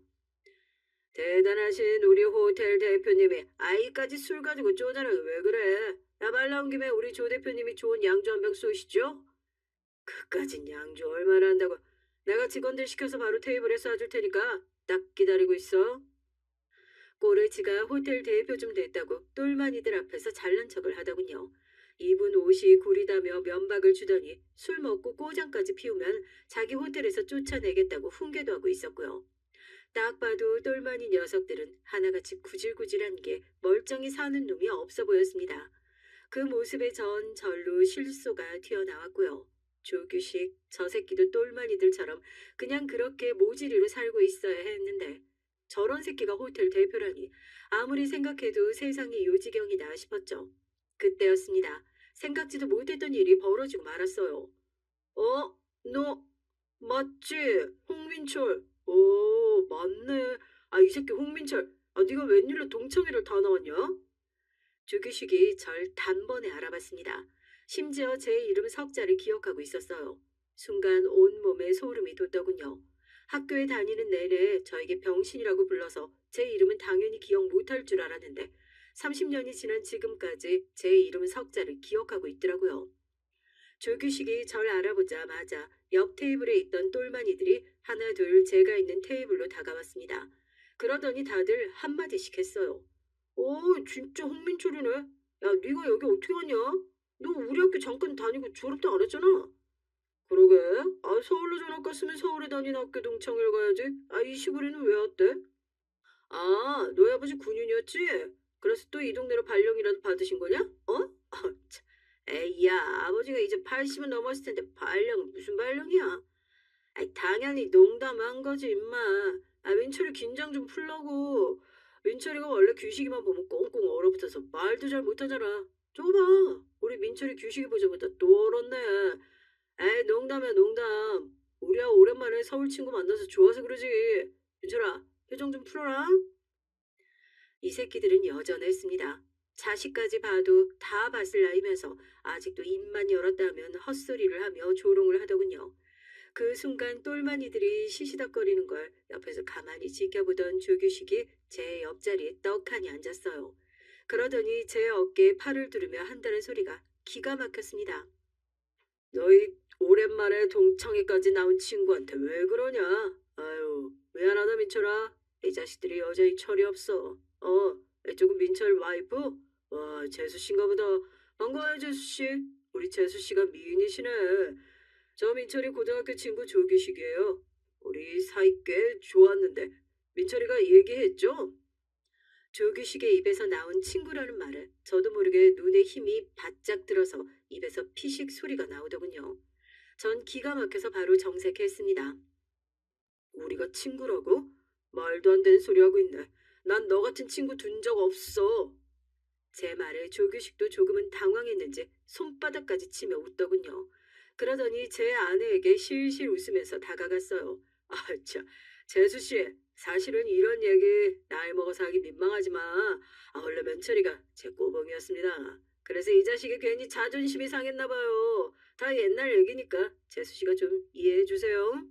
대단하신 우리 호텔 대표님이 아이까지 술 가지고 쪼잔하게 왜 그래? 야, 말 나온 김에 우리 조 대표님이 좋은 양주 한 병 쏘시죠? 그까진 양주 얼마나 한다고? 내가 직원들 시켜서 바로 테이블에 쏴줄 테니까 딱 기다리고 있어. 꼬르치가 호텔 대표 좀 됐다고 똘마니들 앞에서 잘난 척을 하더군요. 입은 옷이 구리다며 면박을 주더니 술 먹고 꼬장까지 피우면 자기 호텔에서 쫓아내겠다고 훈계도 하고 있었고요. 딱 봐도 똘마니 녀석들은 하나같이 구질구질한 게 멀쩡히 사는 놈이 없어 보였습니다. 그 모습에 전 절로 실소가 튀어나왔고요. 조규식, 저 새끼도 똘마니들처럼 그냥 그렇게 모지리로 살고 있어야 했는데 저런 새끼가 호텔 대표라니 아무리 생각해도 세상이 요지경이다 싶었죠. 그때였습니다. 생각지도 못했던 일이 벌어지고 말았어요. 어? 너 맞지? 홍민철. 오, 맞네. 아, 이 새끼 홍민철. 아, 네가 웬일로 동창회를 다 나왔냐? 조규식이 절 단번에 알아봤습니다. 심지어 제 이름 석자를 기억하고 있었어요. 순간 온몸에 소름이 돋더군요. 학교에 다니는 내내 저에게 병신이라고 불러서 제 이름은 당연히 기억 못할 줄 알았는데 30년이 지난 지금까지 제 이름 석자를 기억하고 있더라고요. 조규식이 절 알아보자마자 옆 테이블에 있던 똘마니들이 하나 둘 제가 있는 테이블로 다가왔습니다. 그러더니 다들 한마디씩 했어요. 오, 진짜 홍민철이네. 야, 네가 여기 어떻게 왔냐? 너 우리 학교 잠깐 다니고 졸업도 안 했잖아. 그러게. 아, 서울로 전학 갔으면 서울에 다니는 학교 동창회를 가야지. 아, 이 시골에는 왜 왔대? 아, 너희 아버지 군인이었지? 그래서 또 이 동네로 발령이라도 받으신 거냐? 어? 아, 참. 에이, 야, 아버지가 이제 80은 넘었을 텐데 발령은 무슨 발령이야? 아이, 당연히 농담한 거지, 임마. 아, 민철이 긴장 좀 풀라고. 민철이가 원래 규식이만 보면 꽁꽁 얼어붙어서 말도 잘 못하잖아. 저거 봐. 우리 민철이 규식이 보자마자 또 얼었네. 에이, 농담이야, 농담. 우리야 오랜만에 서울 친구 만나서 좋아서 그러지. 민철아, 표정 좀 풀어라. 이 새끼들은 여전했습니다. 자식까지 봐도 다 봤을 나이면서 아직도 입만 열었다면 헛소리를 하며 조롱을 하더군요. 그 순간 똘마니들이 시시덕거리는 걸 옆에서 가만히 지켜보던 조규식이 제 옆자리에 떡하니 앉았어요. 그러더니 제 어깨에 팔을 두르며 한다는 소리가 기가 막혔습니다. 너희 오랜만에 동창회까지 나온 친구한테 왜 그러냐? 아유, 미안하다 민철아. 이 자식들이 여전히 철이 없어. 이쪽은 민철 와이프? 와, 재수 씨인가 보다. 반가워요, 재수 씨. 우리 재수 씨가 미인이시네. 저 민철이 고등학교 친구 조규식이에요. 우리 사이 꽤 좋았는데 민철이가 얘기했죠? 조규식의 입에서 나온 친구라는 말에 저도 모르게 눈에 힘이 바짝 들어서 입에서 피식 소리가 나오더군요. 전 기가 막혀서 바로 정색했습니다. 우리가 친구라고? 말도 안 되는 소리 하고 있네. 난 너 같은 친구 둔 적 없어. 제 말에 조규식도 조금은 당황했는지 손바닥까지 치며 웃더군요. 그러더니 제 아내에게 실실 웃으면서 다가갔어요. 아, 참, 재수 씨, 사실은 이런 얘기 나이 먹어서 하기 민망하지만 원래 면철이가 제 꼬봉이었습니다. 그래서 이 자식이 괜히 자존심이 상했나 봐요. 다 옛날 얘기니까 재수 씨가 좀 이해해 주세요.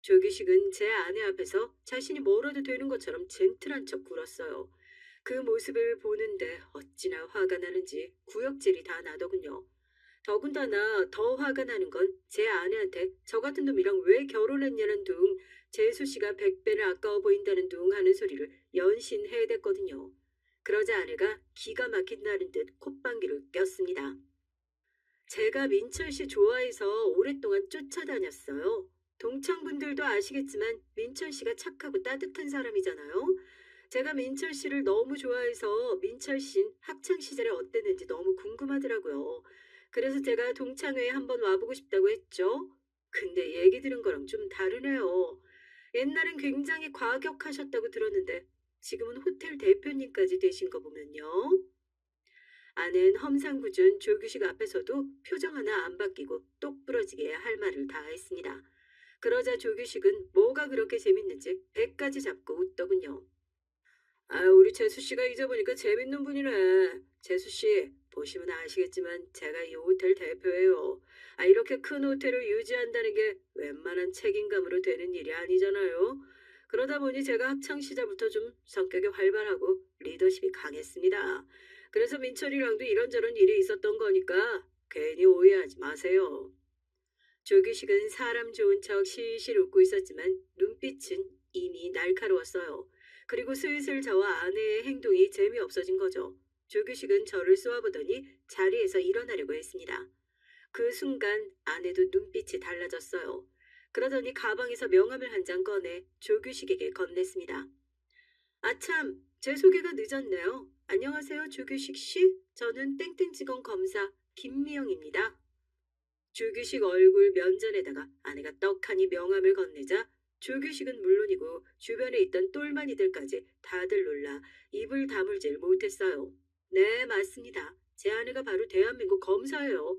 조규식은 제 아내 앞에서 자신이 뭐라도 되는 것처럼 젠틀한 척 굴었어요. 그 모습을 보는데 어찌나 화가 나는지 구역질이 다 나더군요. 더군다나 더 화가 나는 건 제 아내한테 저 같은 놈이랑 왜 결혼했냐는 둥, 재수 씨가 100배는 아까워 보인다는 둥 하는 소리를 연신 해댔거든요. 그러자 아내가 기가 막힌다는 듯 콧방귀를 꼈습니다. 제가 민철 씨 좋아해서 오랫동안 쫓아다녔어요. 동창분들도 아시겠지만 민철 씨가 착하고 따뜻한 사람이잖아요. 제가 민철 씨를 너무 좋아해서 민철 씨는 학창 시절에 어땠는지 너무 궁금하더라고요. 그래서 제가 동창회에 한번 와보고 싶다고 했죠. 근데 얘기 들은 거랑 좀 다르네요. 옛날엔 굉장히 과격하셨다고 들었는데 지금은 호텔 대표님까지 되신 거 보면요. 아는 험상궂은 조규식 앞에서도 표정 하나 안 바뀌고 똑부러지게 할 말을 다 했습니다. 그러자 조규식은 뭐가 그렇게 재밌는지 배까지 잡고 웃더군요. 아, 우리 재수 씨가 잊어보니까 재밌는 분이네. 재수 씨, 보시면 아시겠지만 제가 이 호텔 대표예요. 아, 이렇게 큰 호텔을 유지한다는 게 웬만한 책임감으로 되는 일이 아니잖아요. 그러다 보니 제가 학창 시절부터 좀 성격이 활발하고 리더십이 강했습니다. 그래서 민철이랑도 이런저런 일이 있었던 거니까 괜히 오해하지 마세요. 조규식은 사람 좋은 척 실실 웃고 있었지만 눈빛은 이미 날카로웠어요. 그리고 슬슬 저와 아내의 행동이 재미없어진 거죠. 조규식은 저를 쏘아보더니 자리에서 일어나려고 했습니다. 그 순간 아내도 눈빛이 달라졌어요. 그러더니 가방에서 명함을 한 장 꺼내 조규식에게 건넸습니다. 아참, 제 소개가 늦었네요. 안녕하세요, 조규식 씨. 저는 땡땡직원 검사 김미영입니다. 조규식 얼굴 면전에다가 아내가 떡하니 명함을 건네자 조규식은 물론이고 주변에 있던 똘마니들까지 다들 놀라 입을 다물질 못했어요. 네, 맞습니다. 제 아내가 바로 대한민국 검사예요.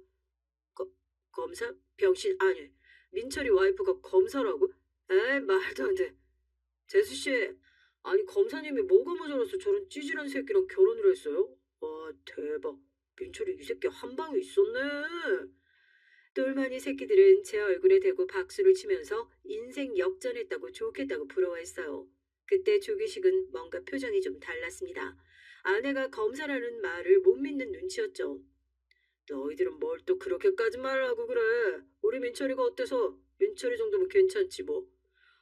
거, 검사? 병신 아니. 민철이 와이프가 검사라고? 에이, 말도 안 돼. 재수 씨, 아니 검사님이 뭐가 모자라서 저런 찌질한 새끼랑 결혼을 했어요? 와, 대박. 민철이 이 새끼 한 방에 있었네. 똘마니 새끼들은 제 얼굴에 대고 박수를 치면서 인생 역전했다고 좋겠다고 부러워했어요. 그때 조기식은 뭔가 표정이 좀 달랐습니다. 아내가 검사라는 말을 못 믿는 눈치였죠. 너희들은 뭘 또 그렇게까지 말을 하고 그래. 우리 민철이가 어때서? 민철이 정도면 괜찮지 뭐.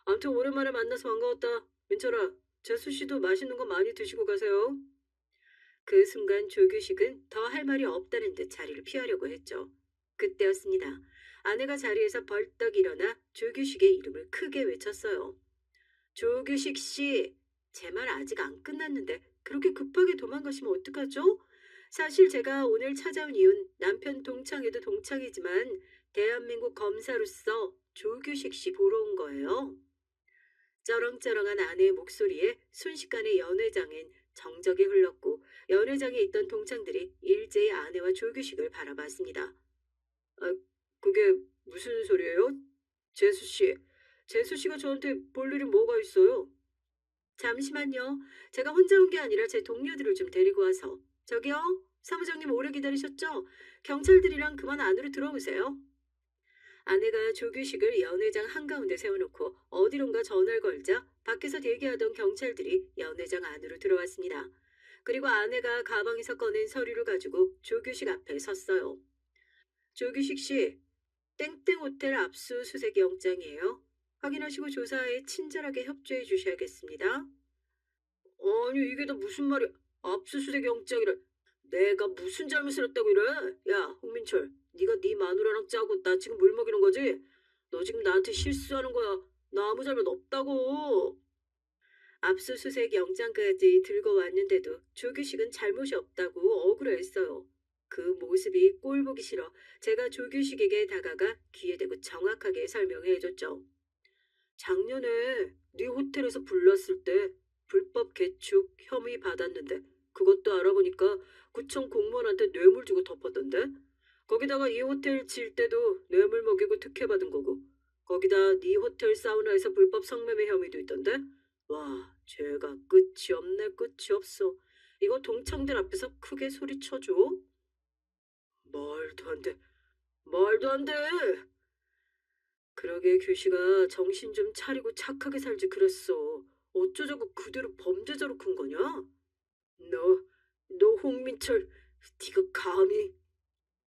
아무튼 오랜만에 만나서 반가웠다. 민철아, 재수 씨도 맛있는 거 많이 드시고 가세요. 그 순간 조규식은 더 할 말이 없다는 듯 자리를 피하려고 했죠. 그때였습니다. 아내가 자리에서 벌떡 일어나 조규식의 이름을 크게 외쳤어요. 조규식 씨, 제 말 아직 안 끝났는데 그렇게 급하게 도망가시면 어떡하죠? 사실 제가 오늘 찾아온 이유는 남편 동창에도 동창이지만 대한민국 검사로서 조규식 씨 보러 온 거예요. 쩌렁쩌렁한 아내의 목소리에 순식간에 연회장엔 정적이 흘렀고 연회장에 있던 동창들이 일제히 아내와 조규식을 바라봤습니다. 아, 그게 무슨 소리예요? 재수 씨, 재수 씨가 저한테 볼 일이 뭐가 있어요? 잠시만요. 제가 혼자 온 게 아니라 제 동료들을 좀 데리고 와서. 저기요, 사무장님 오래 기다리셨죠? 경찰들이랑 그만 안으로 들어오세요. 아내가 조규식을 연회장 한가운데 세워놓고 어디론가 전화를 걸자 밖에서 대기하던 경찰들이 연회장 안으로 들어왔습니다. 그리고 아내가 가방에서 꺼낸 서류를 가지고 조규식 앞에 섰어요. 조규식 씨, 땡땡 호텔 압수수색 영장이에요. 확인하시고 조사에 친절하게 협조해 주셔야겠습니다. 아니 이게 다 무슨 말이야? 압수수색 영장이라 내가 무슨 잘못을 했다고 이래? 야 홍민철, 네가 네 마누라랑 짜고 나 지금 물 먹이는 거지? 너 지금 나한테 실수하는 거야. 나 아무 잘못 없다고. 압수수색 영장까지 들고 왔는데도 조규식은 잘못이 없다고 억울해했어요. 그 모습이 꼴보기 싫어 제가 조규식에게 다가가 귀에 대고 정확하게 설명해줬죠. 작년에 네 호텔에서 불났을 때 불법 개축 혐의 받았는데 그것도 알아보니까 구청 공무원한테 뇌물 주고 덮었던데. 거기다가 이 호텔 질 때도 뇌물 먹이고 특혜받은 거고 거기다 네 호텔 사우나에서 불법 성매매 혐의도 있던데. 와, 죄가 끝이 없네 끝이 없어. 이거 동창들 앞에서 크게 소리쳐줘. 말도 안 돼. 말도 안 돼. 그러게 규식아 정신 좀 차리고 착하게 살지 그랬어. 어쩌자고 그대로 범죄자로 큰 거냐? 너 홍민철, 네가 감히.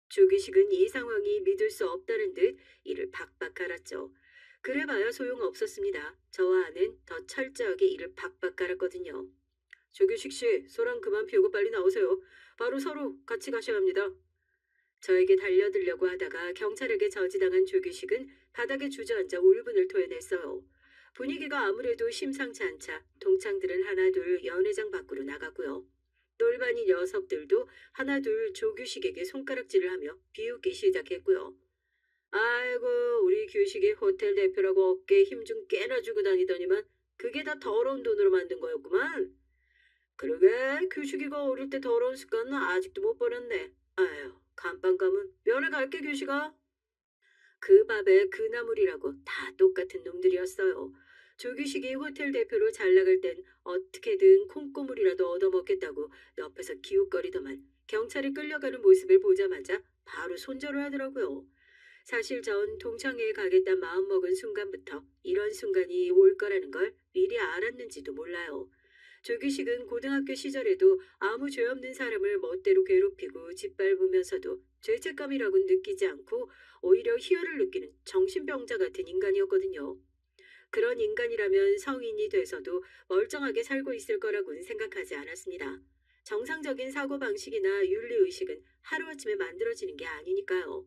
조기식은 이 상황이 믿을 수 없다는 듯 이를 박박 갈았죠. 그래봐야 소용없었습니다. 저와 아는 더 철저하게 이를 박박 갈았거든요. 조규식 씨, 소랑 그만 피우고 빨리 나오세요. 바로 서로 같이 가셔야 합니다. 저에게 달려들려고 하다가 경찰에게 저지당한 조규식은 바닥에 주저앉아 울분을 토해냈어요. 분위기가 아무래도 심상치 않자 동창들은 하나둘 연회장 밖으로 나가고요. 똘바니 녀석들도 하나둘 조규식에게 손가락질을 하며 비웃기 시작했고요. 아이고 우리 규식이 호텔 대표라고 어깨에 힘 좀 깨나 주고 다니더니만 그게 다 더러운 돈으로 만든 거였구만. 그러게 규식이가 어릴 때 더러운 습관은 아직도 못 버렸네. 아휴 감방 가면 면회 갈게 규식아. 그 밥에 그 나물이라고 다 똑같은 놈들이었어요. 조규식이 호텔 대표로 잘 나갈 땐 어떻게든 콩고물이라도 얻어먹겠다고 옆에서 기웃거리더만 경찰이 끌려가는 모습을 보자마자 바로 손절을 하더라고요. 사실 전 동창회에 가겠다 마음먹은 순간부터 이런 순간이 올 거라는 걸 미리 알았는지도 몰라요. 조규식은 고등학교 시절에도 아무 죄 없는 사람을 멋대로 괴롭히고 짓밟으면서도 죄책감이라고는 느끼지 않고 오히려 희열을 느끼는 정신병자 같은 인간이었거든요. 그런 인간이라면 성인이 돼서도 멀쩡하게 살고 있을 거라고는 생각하지 않았습니다. 정상적인 사고방식이나 윤리의식은 하루아침에 만들어지는 게 아니니까요.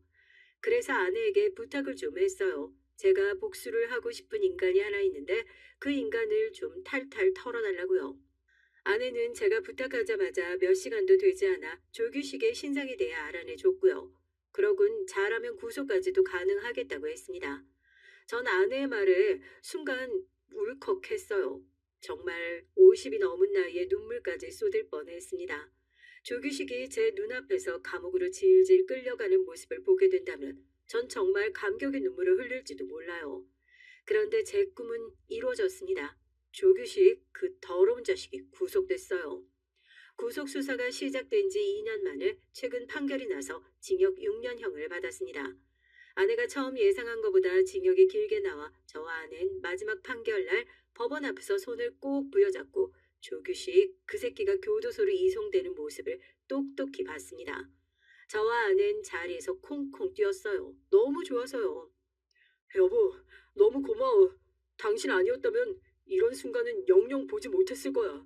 그래서 아내에게 부탁을 좀 했어요. 제가 복수를 하고 싶은 인간이 하나 있는데 그 인간을 좀 탈탈 털어달라고요. 아내는 제가 부탁하자마자 몇 시간도 되지 않아 조규식의 신상에 대해 알아내줬고요. 그러곤 잘하면 구속까지도 가능하겠다고 했습니다. 전 아내의 말에 순간 울컥했어요. 정말 50이 넘은 나이에 눈물까지 쏟을 뻔했습니다. 조규식이 제 눈앞에서 감옥으로 질질 끌려가는 모습을 보게 된다면 전 정말 감격의 눈물을 흘릴지도 몰라요. 그런데 제 꿈은 이루어졌습니다. 조규식 그 더러운 자식이 구속됐어요. 구속 수사가 시작된 지 2년 만에 최근 판결이 나서 징역 6년형을 받았습니다. 아내가 처음 예상한 것보다 징역이 길게 나와 저와 아내는 마지막 판결 날 법원 앞에서 손을 꼭 부여잡고 조규식 그 새끼가 교도소로 이송되는 모습을 똑똑히 봤습니다. 저와 아내는 자리에서 콩콩 뛰었어요. 너무 좋아서요. 여보, 너무 고마워. 당신 아니었다면 이런 순간은 영영 보지 못했을 거야.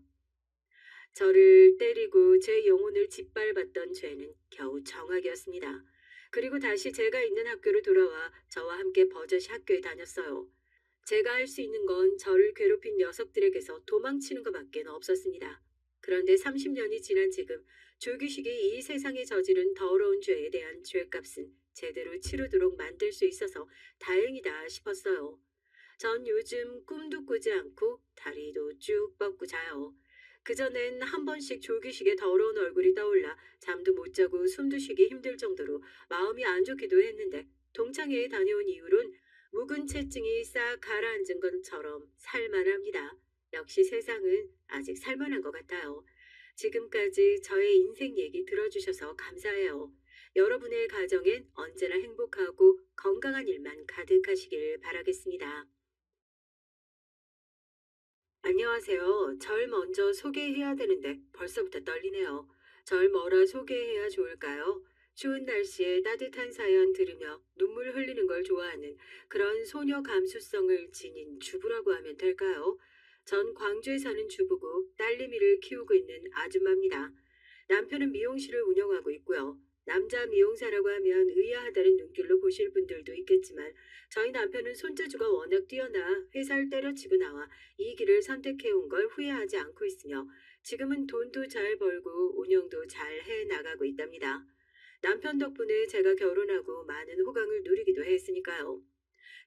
저를 때리고 제 영혼을 짓밟았던 죄는 겨우 정학이었습니다. 그리고 다시 제가 있는 학교로 돌아와 저와 함께 버젓이 학교에 다녔어요. 제가 할 수 있는 건 저를 괴롭힌 녀석들에게서 도망치는 것밖에 없었습니다. 그런데 30년이 지난 지금 조규식이 이 세상에 저지른 더러운 죄에 대한 죄값은 제대로 치르도록 만들 수 있어서 다행이다 싶었어요. 전 요즘 꿈도 꾸지 않고 다리도 쭉 뻗고 자요. 그전엔 한 번씩 조규식의 더러운 얼굴이 떠올라 잠도 못 자고 숨도 쉬기 힘들 정도로 마음이 안 좋기도 했는데 동창회에 다녀온 이후론 묵은 체증이 싹 가라앉은 것처럼 살만합니다. 역시 세상은 아직 살만한 것 같아요. 지금까지 저의 인생 얘기 들어주셔서 감사해요. 여러분의 가정엔 언제나 행복하고 건강한 일만 가득하시길 바라겠습니다. 안녕하세요. 절 먼저 소개해야 되는데 벌써부터 떨리네요. 절 뭐라 소개해야 좋을까요? 추운 날씨에 따뜻한 사연 들으며 눈물 흘리는 걸 좋아하는 그런 소녀 감수성을 지닌 주부라고 하면 될까요? 전 광주에 사는 주부고 딸내미를 키우고 있는 아줌마입니다. 남편은 미용실을 운영하고 있고요. 남자 미용사라고 하면 의아하다는 눈길로 보실 분들도 있겠지만 저희 남편은 손재주가 워낙 뛰어나 회사를 때려치고 나와 이 길을 선택해온 걸 후회하지 않고 있으며 지금은 돈도 잘 벌고 운영도 잘 해 나가고 있답니다. 남편 덕분에 제가 결혼하고 많은 호강을 누리기도 했으니까요.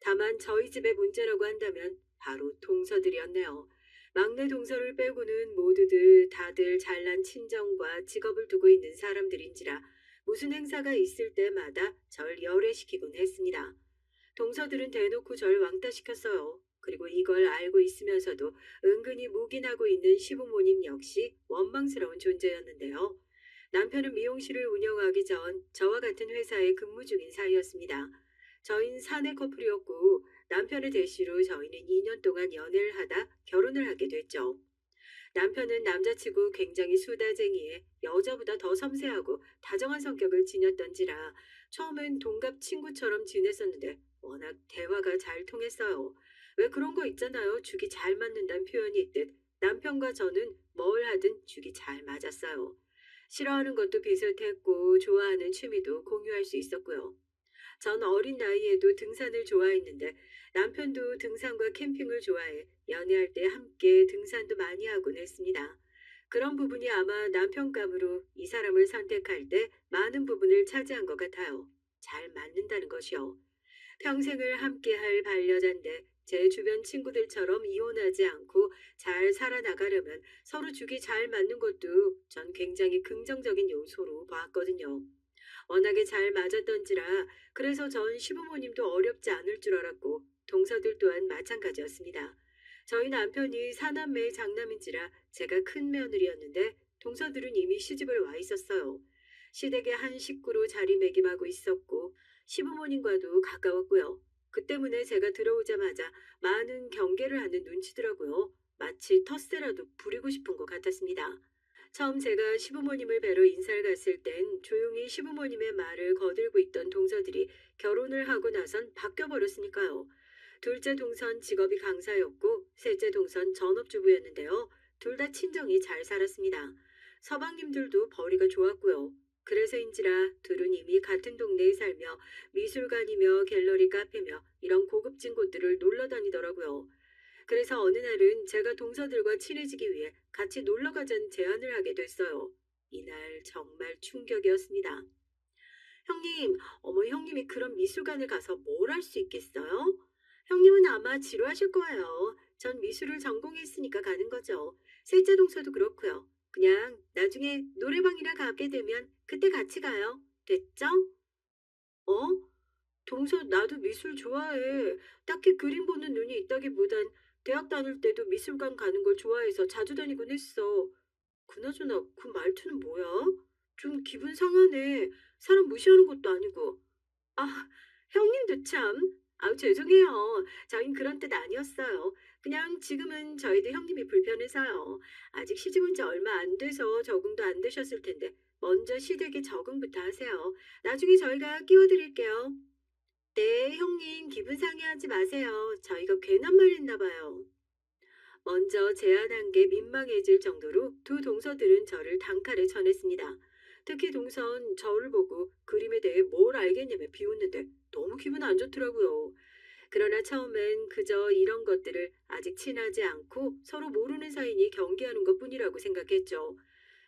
다만 저희 집의 문제라고 한다면 바로 동서들이었네요. 막내 동서를 빼고는 모두들 다들 잘난 친정과 직업을 두고 있는 사람들인지라 무슨 행사가 있을 때마다 절 열애시키곤 했습니다. 동서들은 대놓고 절 왕따시켰어요. 그리고 이걸 알고 있으면서도 은근히 묵인하고 있는 시부모님 역시 원망스러운 존재였는데요. 남편은 미용실을 운영하기 전 저와 같은 회사에 근무 중인 사이였습니다. 저희는 사내 커플이었고 남편의 대시로 저희는 2년 동안 연애를 하다 결혼을 하게 됐죠. 남편은 남자치고 굉장히 수다쟁이에 여자보다 더 섬세하고 다정한 성격을 지녔던지라 처음엔 동갑 친구처럼 지냈었는데 워낙 대화가 잘 통했어요. 왜 그런 거 있잖아요. 죽이 잘 맞는다는 표현이 있듯 남편과 저는 뭘 하든 죽이 잘 맞았어요. 싫어하는 것도 비슷했고 좋아하는 취미도 공유할 수 있었고요. 전 어린 나이에도 등산을 좋아했는데 남편도 등산과 캠핑을 좋아해 연애할 때 함께 등산도 많이 하곤 했습니다. 그런 부분이 아마 남편감으로 이 사람을 선택할 때 많은 부분을 차지한 것 같아요. 잘 맞는다는 것이요. 평생을 함께할 반려자인데 제 주변 친구들처럼 이혼하지 않고 잘 살아나가려면 서로 죽이 잘 맞는 것도 전 굉장히 긍정적인 요소로 봤거든요. 워낙에 잘 맞았던지라 그래서 전 시부모님도 어렵지 않을 줄 알았고 동서들 또한 마찬가지였습니다. 저희 남편이 사남매의 장남인지라 제가 큰 며느리였는데 동서들은 이미 시집을 와 있었어요. 시댁의 한 식구로 자리매김하고 있었고 시부모님과도 가까웠고요. 그 때문에 제가 들어오자마자 많은 경계를 하는 눈치더라고요. 마치 텃세라도 부리고 싶은 것 같았습니다. 처음 제가 시부모님을 뵈러 인사를 갔을 땐 조용히 시부모님의 말을 거들고 있던 동서들이 결혼을 하고 나선 바뀌어버렸으니까요. 둘째 동선 직업이 강사였고 셋째 동선 전업주부였는데요. 둘 다 친정이 잘 살았습니다. 서방님들도 벌이가 좋았고요. 그래서인지라 둘은 이미 같은 동네에 살며 미술관이며 갤러리 카페며 이런 고급진 곳들을 놀러 다니더라고요. 그래서 어느 날은 제가 동서들과 친해지기 위해 같이 놀러 가자는 제안을 하게 됐어요. 이날 정말 충격이었습니다. 형님, 어머 형님이 그런 미술관을 가서 뭘 할 수 있겠어요? 형님은 아마 지루하실 거예요. 전 미술을 전공했으니까 가는 거죠. 셋째 동서도 그렇고요. 그냥 나중에 노래방이나 가게 되면 그때 같이 가요. 됐죠? 어? 동서 나도 미술 좋아해. 딱히 그림 보는 눈이 있다기보단 대학 다닐 때도 미술관 가는 걸 좋아해서 자주 다니곤 했어. 그나저나 그 말투는 뭐야? 좀 기분 상하네. 사람 무시하는 것도 아니고. 아, 형님도 참. 아우, 죄송해요. 저흰 그런 뜻 아니었어요. 그냥 지금은 저희도 형님이 불편해서요. 아직 시집 온 지 얼마 안 돼서 적응도 안 되셨을 텐데 먼저 시댁에 적응부터 하세요. 나중에 저희가 끼워드릴게요. 네, 형님 기분 상해하지 마세요. 저희가 괜한 말 했나 봐요. 먼저 제안한 게 민망해질 정도로 두 동서들은 저를 단칼에 전했습니다. 특히 동선 저를 보고 그림에 대해 뭘 알겠냐며 비웃는데 너무 기분 안 좋더라고요. 그러나 처음엔 그저 이런 것들을 아직 친하지 않고 서로 모르는 사이니 경계하는 것뿐이라고 생각했죠.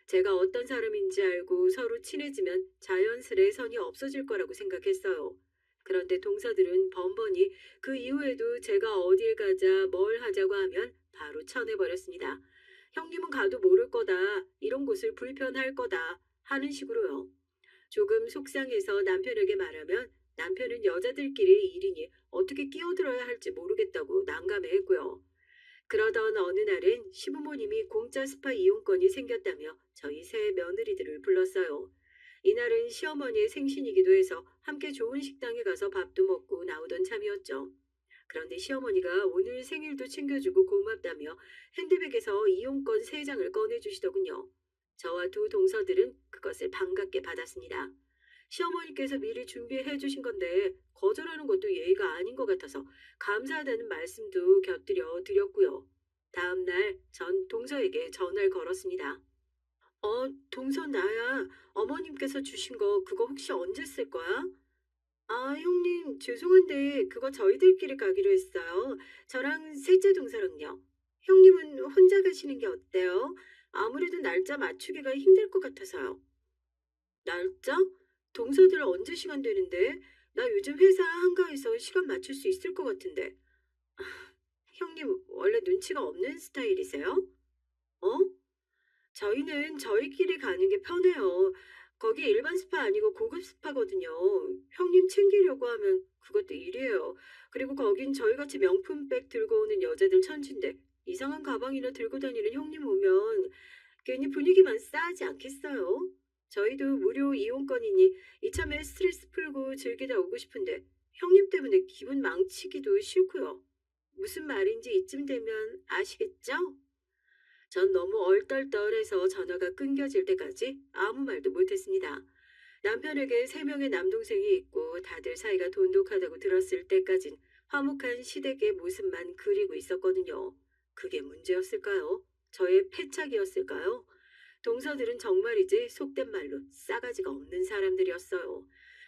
제가 어떤 사람인지 알고 서로 친해지면 자연스레 선이 없어질 거라고 생각했어요. 그런데 동서들은 번번이 그 이후에도 제가 어딜 가자 뭘 하자고 하면 바로 쳐내버렸습니다. 형님은 가도 모를 거다. 이런 곳을 불편할 거다. 하는 식으로요. 조금 속상해서 남편에게 말하면 남편은 여자들끼리 일이니 어떻게 끼어들어야 할지 모르겠다고 난감해했고요. 그러던 어느 날은 시부모님이 공짜 스파 이용권이 생겼다며 저희 세 며느리들을 불렀어요. 이날은 시어머니의 생신이기도 해서 함께 좋은 식당에 가서 밥도 먹고 나오던 참이었죠. 그런데 시어머니가 오늘 생일도 챙겨주고 고맙다며 핸드백에서 이용권 3장을 꺼내주시더군요. 저와 두 동서들은 그것을 반갑게 받았습니다. 시어머니께서 미리 준비해 주신 건데 거절하는 것도 예의가 아닌 것 같아서 감사하다는 말씀도 곁들여 드렸고요. 다음 날 전 동서에게 전화를 걸었습니다. 동서 나야. 어머님께서 주신 거 그거 혹시 언제 쓸 거야? 아, 형님, 죄송한데 그거 저희들끼리 가기로 했어요. 저랑 셋째 동서랑요. 형님은 혼자 가시는 게 어때요? 아무래도 날짜 맞추기가 힘들 것 같아서요. 날짜? 동서들 언제 시간 되는데? 나 요즘 회사 한가해서 시간 맞출 수 있을 것 같은데. 아, 형님 원래 눈치가 없는 스타일이세요? 어? 저희는 저희끼리 가는 게 편해요. 거기 일반 스파 아니고 고급 스파거든요. 형님 챙기려고 하면 그것도 일이에요. 그리고 거긴 저희같이 명품백 들고 오는 여자들 천지인데 이상한 가방이나 들고 다니는 형님 오면 괜히 분위기만 싸하지 않겠어요? 저희도 무료 이용권이니 이참에 스트레스 풀고 즐기다 오고 싶은데 형님 때문에 기분 망치기도 싫고요. 무슨 말인지 이쯤 되면 아시겠죠? 전 너무 얼떨떨해서 전화가 끊겨질 때까지 아무 말도 못했습니다. 남편에게 3명의 남동생이 있고 다들 사이가 돈독하다고 들었을 때까진 화목한 시댁의 모습만 그리고 있었거든요. 그게 문제였을까요? 저의 패착이었을까요? 동서들은 정말이지 속된 말로 싸가지가 없는 사람들이었어요.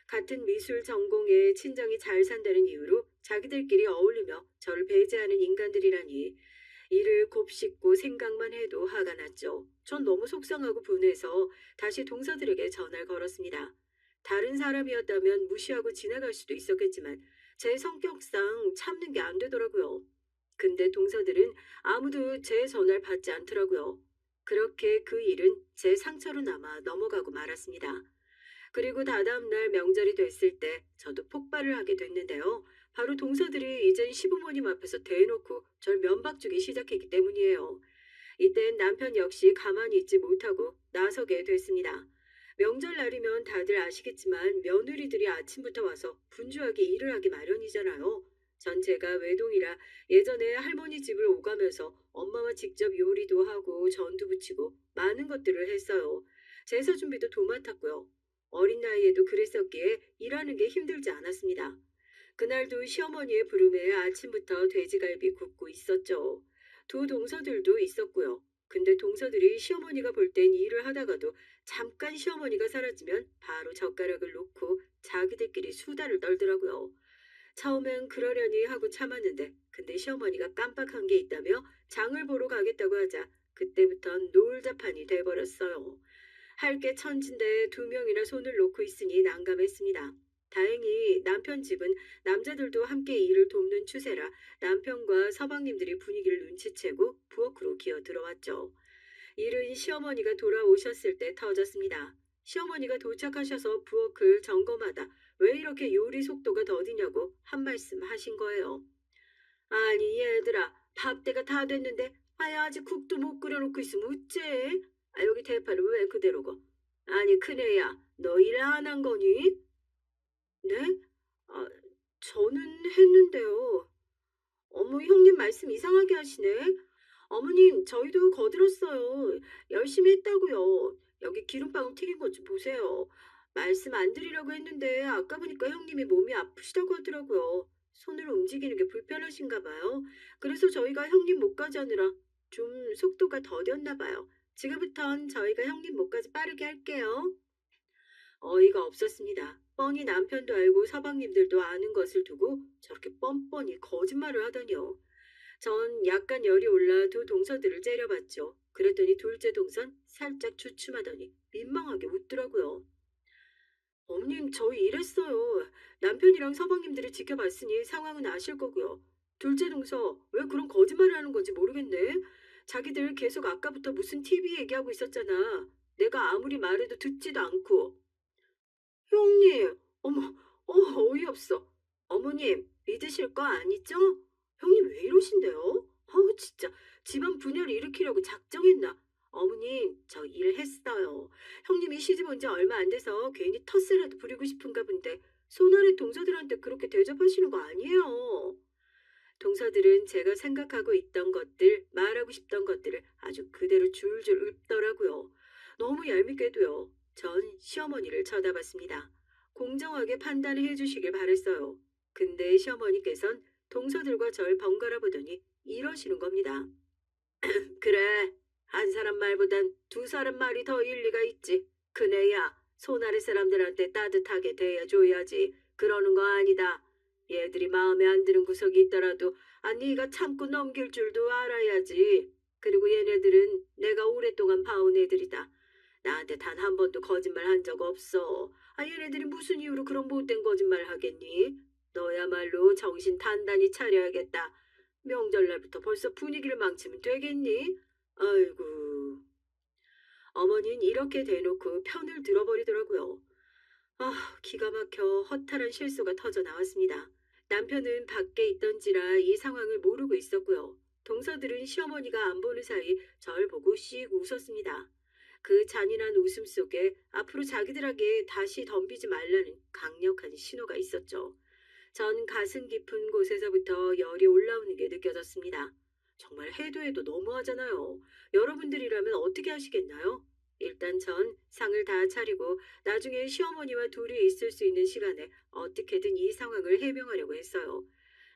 같은 미술 전공에 친정이 잘 산다는 이유로 자기들끼리 어울리며 저를 배제하는 인간들이라니 이를 곱씹고 생각만 해도 화가 났죠. 전 너무 속상하고 분해서 다시 동서들에게 전화를 걸었습니다. 다른 사람이었다면 무시하고 지나갈 수도 있었겠지만 제 성격상 참는 게 안 되더라고요. 근데 동서들은 아무도 제 전화를 받지 않더라고요. 그렇게 그 일은 제 상처로 남아 넘어가고 말았습니다. 그리고 다다음 날 명절이 됐을 때 저도 폭발을 하게 됐는데요. 바로 동서들이 이젠 시부모님 앞에서 대놓고 절 면박주기 시작했기 때문이에요. 이땐 남편 역시 가만히 있지 못하고 나서게 됐습니다. 명절날이면 다들 아시겠지만 며느리들이 아침부터 와서 분주하게 일을 하기 마련이잖아요. 전 제가 외동이라 예전에 할머니 집을 오가면서 엄마와 직접 요리도 하고 전도 부치고 많은 것들을 했어요. 제사 준비도 도맡았고요. 어린 나이에도 그랬었기에 일하는 게 힘들지 않았습니다. 그날도 시어머니의 부름에 아침부터 돼지갈비 굽고 있었죠. 두 동서들도 있었고요. 근데 동서들이 시어머니가 볼 땐 일을 하다가도 잠깐 시어머니가 사라지면 바로 젓가락을 놓고 자기들끼리 수다를 떨더라고요. 처음엔 그러려니 하고 참았는데 근데 시어머니가 깜빡한 게 있다며 장을 보러 가겠다고 하자 그때부턴 놀자판이 돼버렸어요. 할 게 천진데 두 명이나 손을 놓고 있으니 난감했습니다. 다행히 남편 집은 남자들도 함께 일을 돕는 추세라 남편과 서방님들이 분위기를 눈치채고 부엌으로 기어 들어왔죠. 일은 시어머니가 돌아오셨을 때 터졌습니다. 시어머니가 도착하셔서 부엌을 점검하다 왜 이렇게 요리 속도가 더디냐고 한 말씀 하신 거예요. 아니 얘들아 밥때가 다 됐는데 아야 아직 국도 못 끓여놓고 있으면 어째? 아 여기 대파는 왜 그대로고? 아니 큰애야 너 일 안 한 거니? 네? 아 저는 했는데요. 어머 형님 말씀 이상하게 하시네. 어머님 저희도 거들었어요. 열심히 했다고요. 여기 기름방울 튀긴 것 좀 보세요. 말씀 안 드리려고 했는데 아까 보니까 형님이 몸이 아프시다고 하더라고요. 손으로 움직이는 게 불편하신가 봐요. 그래서 저희가 형님 목까지 하느라 좀 속도가 더뎠나 봐요. 지금부턴 저희가 형님 목까지 빠르게 할게요. 어이가 없었습니다. 뻔히 남편도 알고 서방님들도 아는 것을 두고 저렇게 뻔뻔히 거짓말을 하다니요. 전 약간 열이 올라 두 동서들을 째려봤죠. 그랬더니 둘째 동선 살짝 주춤하더니 민망하게 웃더라고요. 어머님, 저희 이랬어요. 남편이랑 서방님들이 지켜봤으니 상황은 아실 거고요. 둘째 동서, 왜 그런 거짓말을 하는 건지 모르겠네. 자기들 계속 아까부터 무슨 TV 얘기하고 있었잖아. 내가 아무리 말해도 듣지도 않고. 형님, 어머, 어이없어. 어머님, 믿으실 거 아니죠? 형님 왜 이러신데요? 어우, 진짜. 집안 분열을 일으키려고 작정했나? 어머님, 저 일했어요. 형님이 시집 온 지 얼마 안 돼서 괜히 텃세라도 부리고 싶은가 본데, 손아래 동서들한테 그렇게 대접하시는 거 아니에요. 동서들은 제가 생각하고 있던 것들, 말하고 싶던 것들을 아주 그대로 줄줄 읊더라고요. 너무 얄밉게도요. 전 시어머니를 쳐다봤습니다. 공정하게 판단해 주시길 바랬어요. 근데 시어머니께선 동서들과 절 번갈아 보더니 이러시는 겁니다. 그래, 한 사람 말보단 두 사람 말이 더 일리가 있지. 그네야, 손아래 사람들한테 따뜻하게 대해줘야지. 그러는 거 아니다. 얘들이 마음에 안 드는 구석이 있더라도 네가 참고 넘길 줄도 알아야지. 그리고 얘네들은 내가 오랫동안 봐온 애들이다. 나한테 단 한 번도 거짓말 한 적 없어. 얘네들이 무슨 이유로 그런 못된 거짓말 하겠니? 너야말로 정신 단단히 차려야겠다. 명절날부터 벌써 분위기를 망치면 되겠니? 아이고. 어머니는 이렇게 대놓고 편을 들어버리더라고요. 기가 막혀 허탈한 실수가 터져 나왔습니다. 남편은 밖에 있던지라 이 상황을 모르고 있었고요. 동서들은 시어머니가 안 보는 사이 절 보고 씩 웃었습니다. 그 잔인한 웃음 속에 앞으로 자기들에게 다시 덤비지 말라는 강력한 신호가 있었죠. 전 가슴 깊은 곳에서부터 열이 올라오는 게 느껴졌습니다. 정말 해도 해도 너무하잖아요. 여러분들이라면 어떻게 하시겠나요? 일단 전 상을 다 차리고 나중에 시어머니와 둘이 있을 수 있는 시간에 어떻게든 이 상황을 해명하려고 했어요.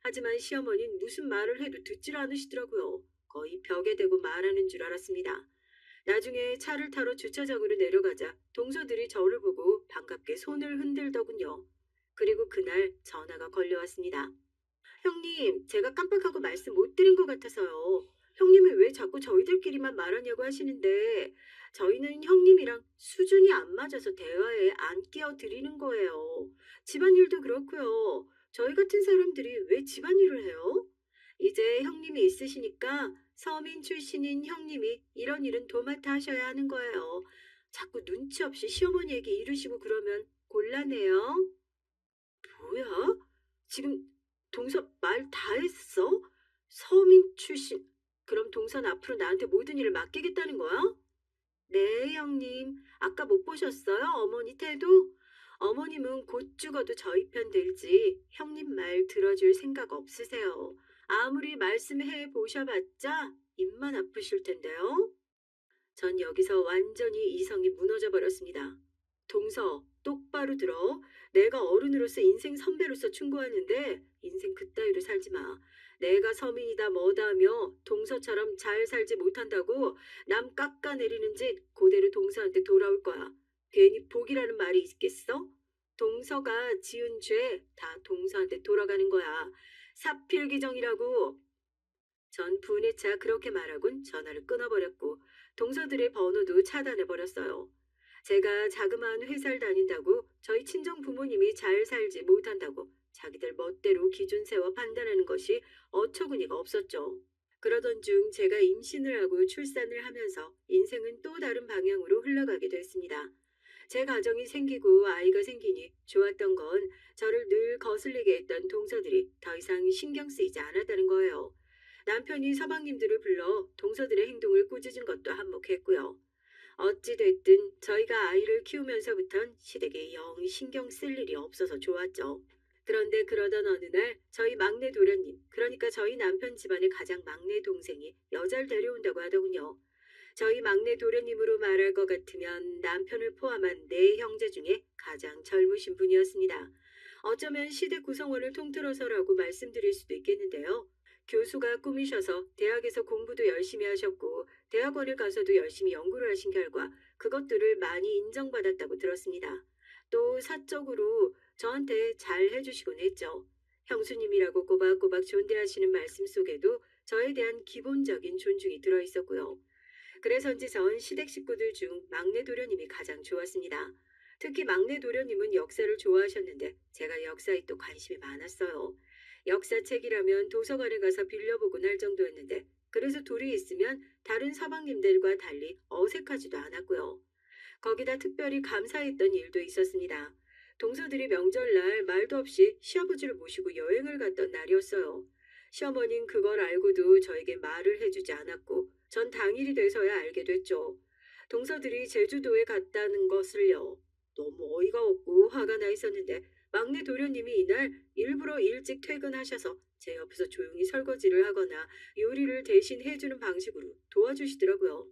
하지만 시어머니는 무슨 말을 해도 듣질 않으시더라고요. 거의 벽에 대고 말하는 줄 알았습니다. 나중에 차를 타러 주차장으로 내려가자 동서들이 저를 보고 반갑게 손을 흔들더군요. 그리고 그날 전화가 걸려왔습니다. 형님, 제가 깜빡하고 말씀 못 드린 것 같아서요. 형님은 왜 자꾸 저희들끼리만 말하냐고 하시는데 저희는 형님이랑 수준이 안 맞아서 대화에 안 끼어드리는 거예요. 집안일도 그렇고요. 저희 같은 사람들이 왜 집안일을 해요? 이제 형님이 있으시니까 서민 출신인 형님이 이런 일은 도맡아 하셔야 하는 거예요. 자꾸 눈치 없이 시어머니에게 이르시고 그러면 곤란해요. 뭐야? 지금 동서 말 다 했어? 서민 출신. 그럼 동선 앞으로 나한테 모든 일을 맡기겠다는 거야? 네, 형님. 아까 못 보셨어요? 어머니 태도? 어머님은 곧 죽어도 저희 편 들지 형님 말 들어줄 생각 없으세요. 아무리 말씀해 보셔봤자 입만 아프실 텐데요. 전 여기서 완전히 이성이 무너져 버렸습니다. 동서, 똑바로 들어. 내가 어른으로서 인생 선배로서 충고하는데 인생 그따위로 살지 마. 내가 서민이다 뭐다 하며 동서처럼 잘 살지 못한다고 남 깎아내리는 짓 그대로 동서한테 돌아올 거야. 괜히 복이라는 말이 있겠어? 동서가 지은 죄 다 동서한테 돌아가는 거야. 사필기정이라고. 전 분에 차 그렇게 말하곤 전화를 끊어버렸고 동서들의 번호도 차단해버렸어요. 제가 자그마한 회사를 다닌다고 저희 친정 부모님이 잘 살지 못한다고 자기들 멋대로 기준 세워 판단하는 것이 어처구니가 없었죠. 그러던 중 제가 임신을 하고 출산을 하면서 인생은 또 다른 방향으로 흘러가게 됐습니다. 제 가정이 생기고 아이가 생기니 좋았던 건 저를 늘 거슬리게 했던 동서들이 더 이상 신경 쓰이지 않았다는 거예요. 남편이 서방님들을 불러 동서들의 행동을 꾸짖은 것도 한몫했고요. 어찌됐든 저희가 아이를 키우면서부턴 시댁에 영 신경 쓸 일이 없어서 좋았죠. 그런데 그러던 어느 날 저희 막내 도련님, 그러니까 저희 남편 집안의 가장 막내 동생이 여자를 데려온다고 하더군요. 저희 막내 도련님으로 말할 것 같으면 남편을 포함한 네 형제 중에 가장 젊으신 분이었습니다. 어쩌면 시대 구성원을 통틀어서라고 말씀드릴 수도 있겠는데요. 교수가 꿈이셔서 대학에서 공부도 열심히 하셨고 대학원을 가서도 열심히 연구를 하신 결과 그것들을 많이 인정받았다고 들었습니다. 또 사적으로 저한테 잘 해주시곤 했죠. 형수님이라고 꼬박꼬박 존대하시는 말씀 속에도 저에 대한 기본적인 존중이 들어있었고요. 그래서인지 전 시댁 식구들 중 막내 도련님이 가장 좋았습니다. 특히 막내 도련님은 역사를 좋아하셨는데 제가 역사에 또 관심이 많았어요. 역사책이라면 도서관에 가서 빌려보곤 할 정도였는데 그래서 둘이 있으면 다른 서방님들과 달리 어색하지도 않았고요. 거기다 특별히 감사했던 일도 있었습니다. 동서들이 명절날 말도 없이 시아버지를 모시고 여행을 갔던 날이었어요. 시어머니는 그걸 알고도 저에게 말을 해주지 않았고 전 당일이 돼서야 알게 됐죠. 동서들이 제주도에 갔다는 것을요. 너무 어이가 없고 화가 나 있었는데 막내 도련님이 이날 일부러 일찍 퇴근하셔서 제 옆에서 조용히 설거지를 하거나 요리를 대신 해주는 방식으로 도와주시더라고요.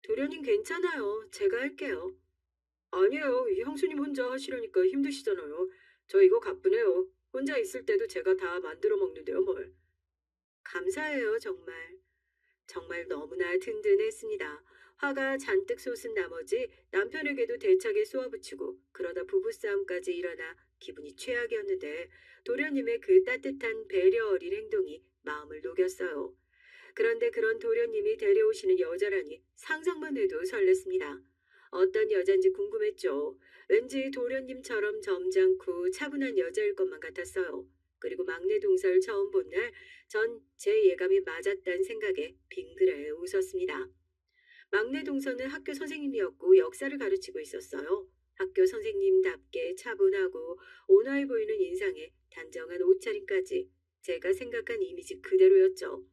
도련님 괜찮아요. 제가 할게요. 아니에요. 이 형수님 혼자 하시려니까 힘드시잖아요. 저 이거 가뿐해요. 혼자 있을 때도 제가 다 만들어 먹는데요, 뭘. 감사해요, 정말. 정말 너무나 든든했습니다. 화가 잔뜩 솟은 나머지 남편에게도 대차게 쏘아붙이고 그러다 부부싸움까지 일어나 기분이 최악이었는데 도련님의 그 따뜻한 배려 어린 행동이 마음을 녹였어요. 그런데 그런 도련님이 데려오시는 여자라니 상상만 해도 설렜습니다. 어떤 여잔지 궁금했죠. 왠지 도련님처럼 점잖고 차분한 여자일 것만 같았어요. 그리고 막내 동서를 처음 본 날 전 제 예감이 맞았다는 생각에 빙그레 웃었습니다. 막내 동서는 학교 선생님이었고 역사를 가르치고 있었어요. 학교 선생님답게 차분하고 온화해 보이는 인상에 단정한 옷차림까지 제가 생각한 이미지 그대로였죠.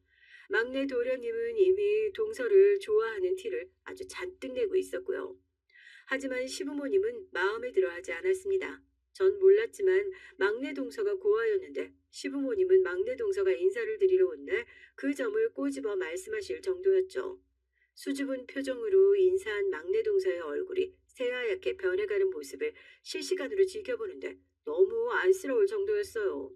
막내 도련님은 이미 동서를 좋아하는 티를 아주 잔뜩 내고 있었고요. 하지만 시부모님은 마음에 들어 하지 않았습니다. 전 몰랐지만 막내 동서가 고아였는데 시부모님은 막내 동서가 인사를 드리러 온 날 그 점을 꼬집어 말씀하실 정도였죠. 수줍은 표정으로 인사한 막내 동서의 얼굴이 새하얗게 변해가는 모습을 실시간으로 지켜보는데 너무 안쓰러울 정도였어요.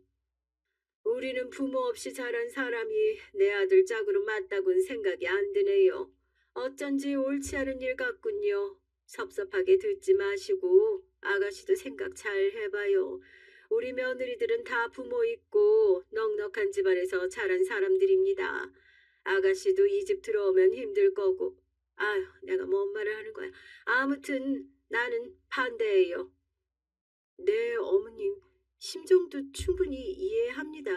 우리는 부모 없이 자란 사람이 내 아들 짝으로 맞다고는 생각이 안 드네요. 어쩐지 옳지 않은 일 같군요. 섭섭하게 듣지 마시고 아가씨도 생각 잘 해봐요. 우리 며느리들은 다 부모 있고 넉넉한 집안에서 자란 사람들입니다. 아가씨도 이 집 들어오면 힘들 거고. 아휴, 내가 뭔 말을 하는 거야. 아무튼 나는 반대예요. 네, 어머님. 심정도 충분히 이해합니다.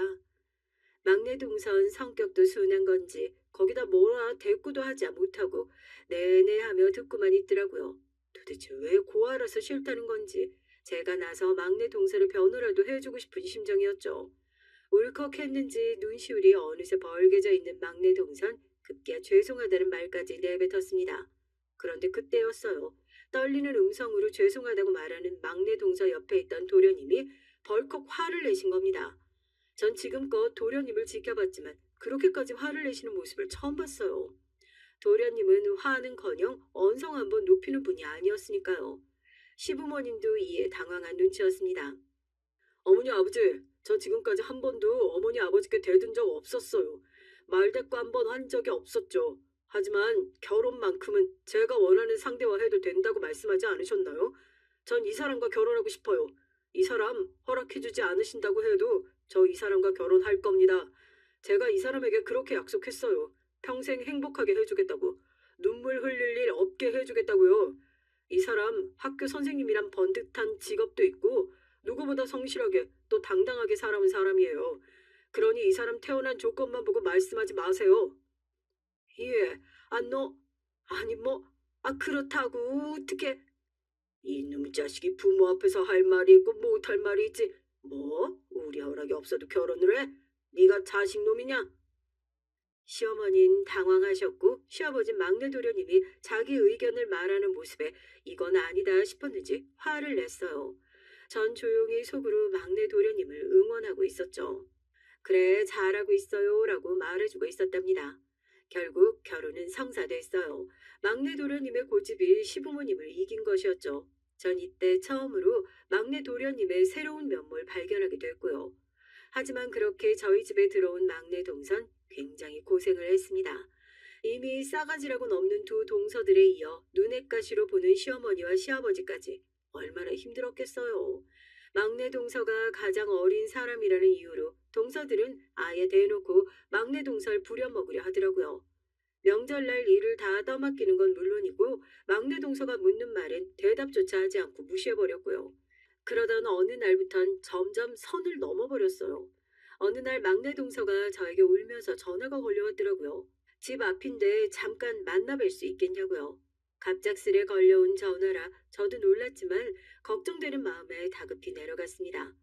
막내 동선 성격도 순한 건지 거기다 뭐라 대꾸도 하지 못하고 내내 하며 듣고만 있더라고요. 도대체 왜 고아라서 싫다는 건지 제가 나서 막내 동서를 변호라도 해주고 싶은 심정이었죠. 울컥했는지 눈시울이 어느새 벌개져 있는 막내 동선 급기야 죄송하다는 말까지 내뱉었습니다. 그런데 그때였어요. 떨리는 음성으로 죄송하다고 말하는 막내 동서 옆에 있던 도련님이 벌컥 화를 내신 겁니다. 전 지금껏 도련님을 지켜봤지만 그렇게까지 화를 내시는 모습을 처음 봤어요. 도련님은 화는커녕 언성 한번 높이는 분이 아니었으니까요. 시부모님도 이에 당황한 눈치였습니다. 어머니 아버지, 저 지금까지 한 번도 어머니 아버지께 대든 적 없었어요. 말대꾸 한 번 한 적이 없었죠. 하지만 결혼만큼은 제가 원하는 상대와 해도 된다고 말씀하지 않으셨나요? 전 이 사람과 결혼하고 싶어요. 이 사람 허락해주지 않으신다고 해도 저 이 사람과 결혼할 겁니다. 제가 이 사람에게 그렇게 약속했어요. 평생 행복하게 해주겠다고. 눈물 흘릴 일 없게 해주겠다고요. 이 사람 학교 선생님이란 번듯한 직업도 있고 누구보다 성실하게 또 당당하게 살아온 사람이에요. 그러니 이 사람 태어난 조건만 보고 말씀하지 마세요. 예, 너, 아니 뭐, 그렇다고 어떻게 이놈의 자식이 부모 앞에서 할 말이 있고 못할 말이 있지. 뭐, 우리 허락이 없어도 결혼을 해? 네가 자식놈이냐? 시어머니는 당황하셨고 시아버진 막내 도련님이 자기 의견을 말하는 모습에 이건 아니다 싶었는지 화를 냈어요. 전 조용히 속으로 막내 도련님을 응원하고 있었죠. 그래, 잘하고 있어요 라고 말해주고 있었답니다. 결국 결혼은 성사됐어요. 막내 도련님의 고집이 시부모님을 이긴 것이었죠. 전 이때 처음으로 막내 도련님의 새로운 면모를 발견하게 됐고요. 하지만 그렇게 저희 집에 들어온 막내 동선 굉장히 고생을 했습니다. 이미 싸가지라고 넘는 두 동서들에 이어 눈엣 가시로 보는 시어머니와 시아버지까지 얼마나 힘들었겠어요. 막내 동서가 가장 어린 사람이라는 이유로 동서들은 아예 대놓고 막내 동서를 부려먹으려 하더라고요. 명절날 일을 다 떠맡기는 건 물론이고 막내 동서가 묻는 말엔 대답조차 하지 않고 무시해버렸고요. 그러던 어느 날부턴 점점 선을 넘어버렸어요. 어느 날 막내 동서가 저에게 울면서 전화가 걸려왔더라고요. 집 앞인데 잠깐 만나뵐 수 있겠냐고요. 갑작스레 걸려온 전화라 저도 놀랐지만 걱정되는 마음에 다급히 내려갔습니다.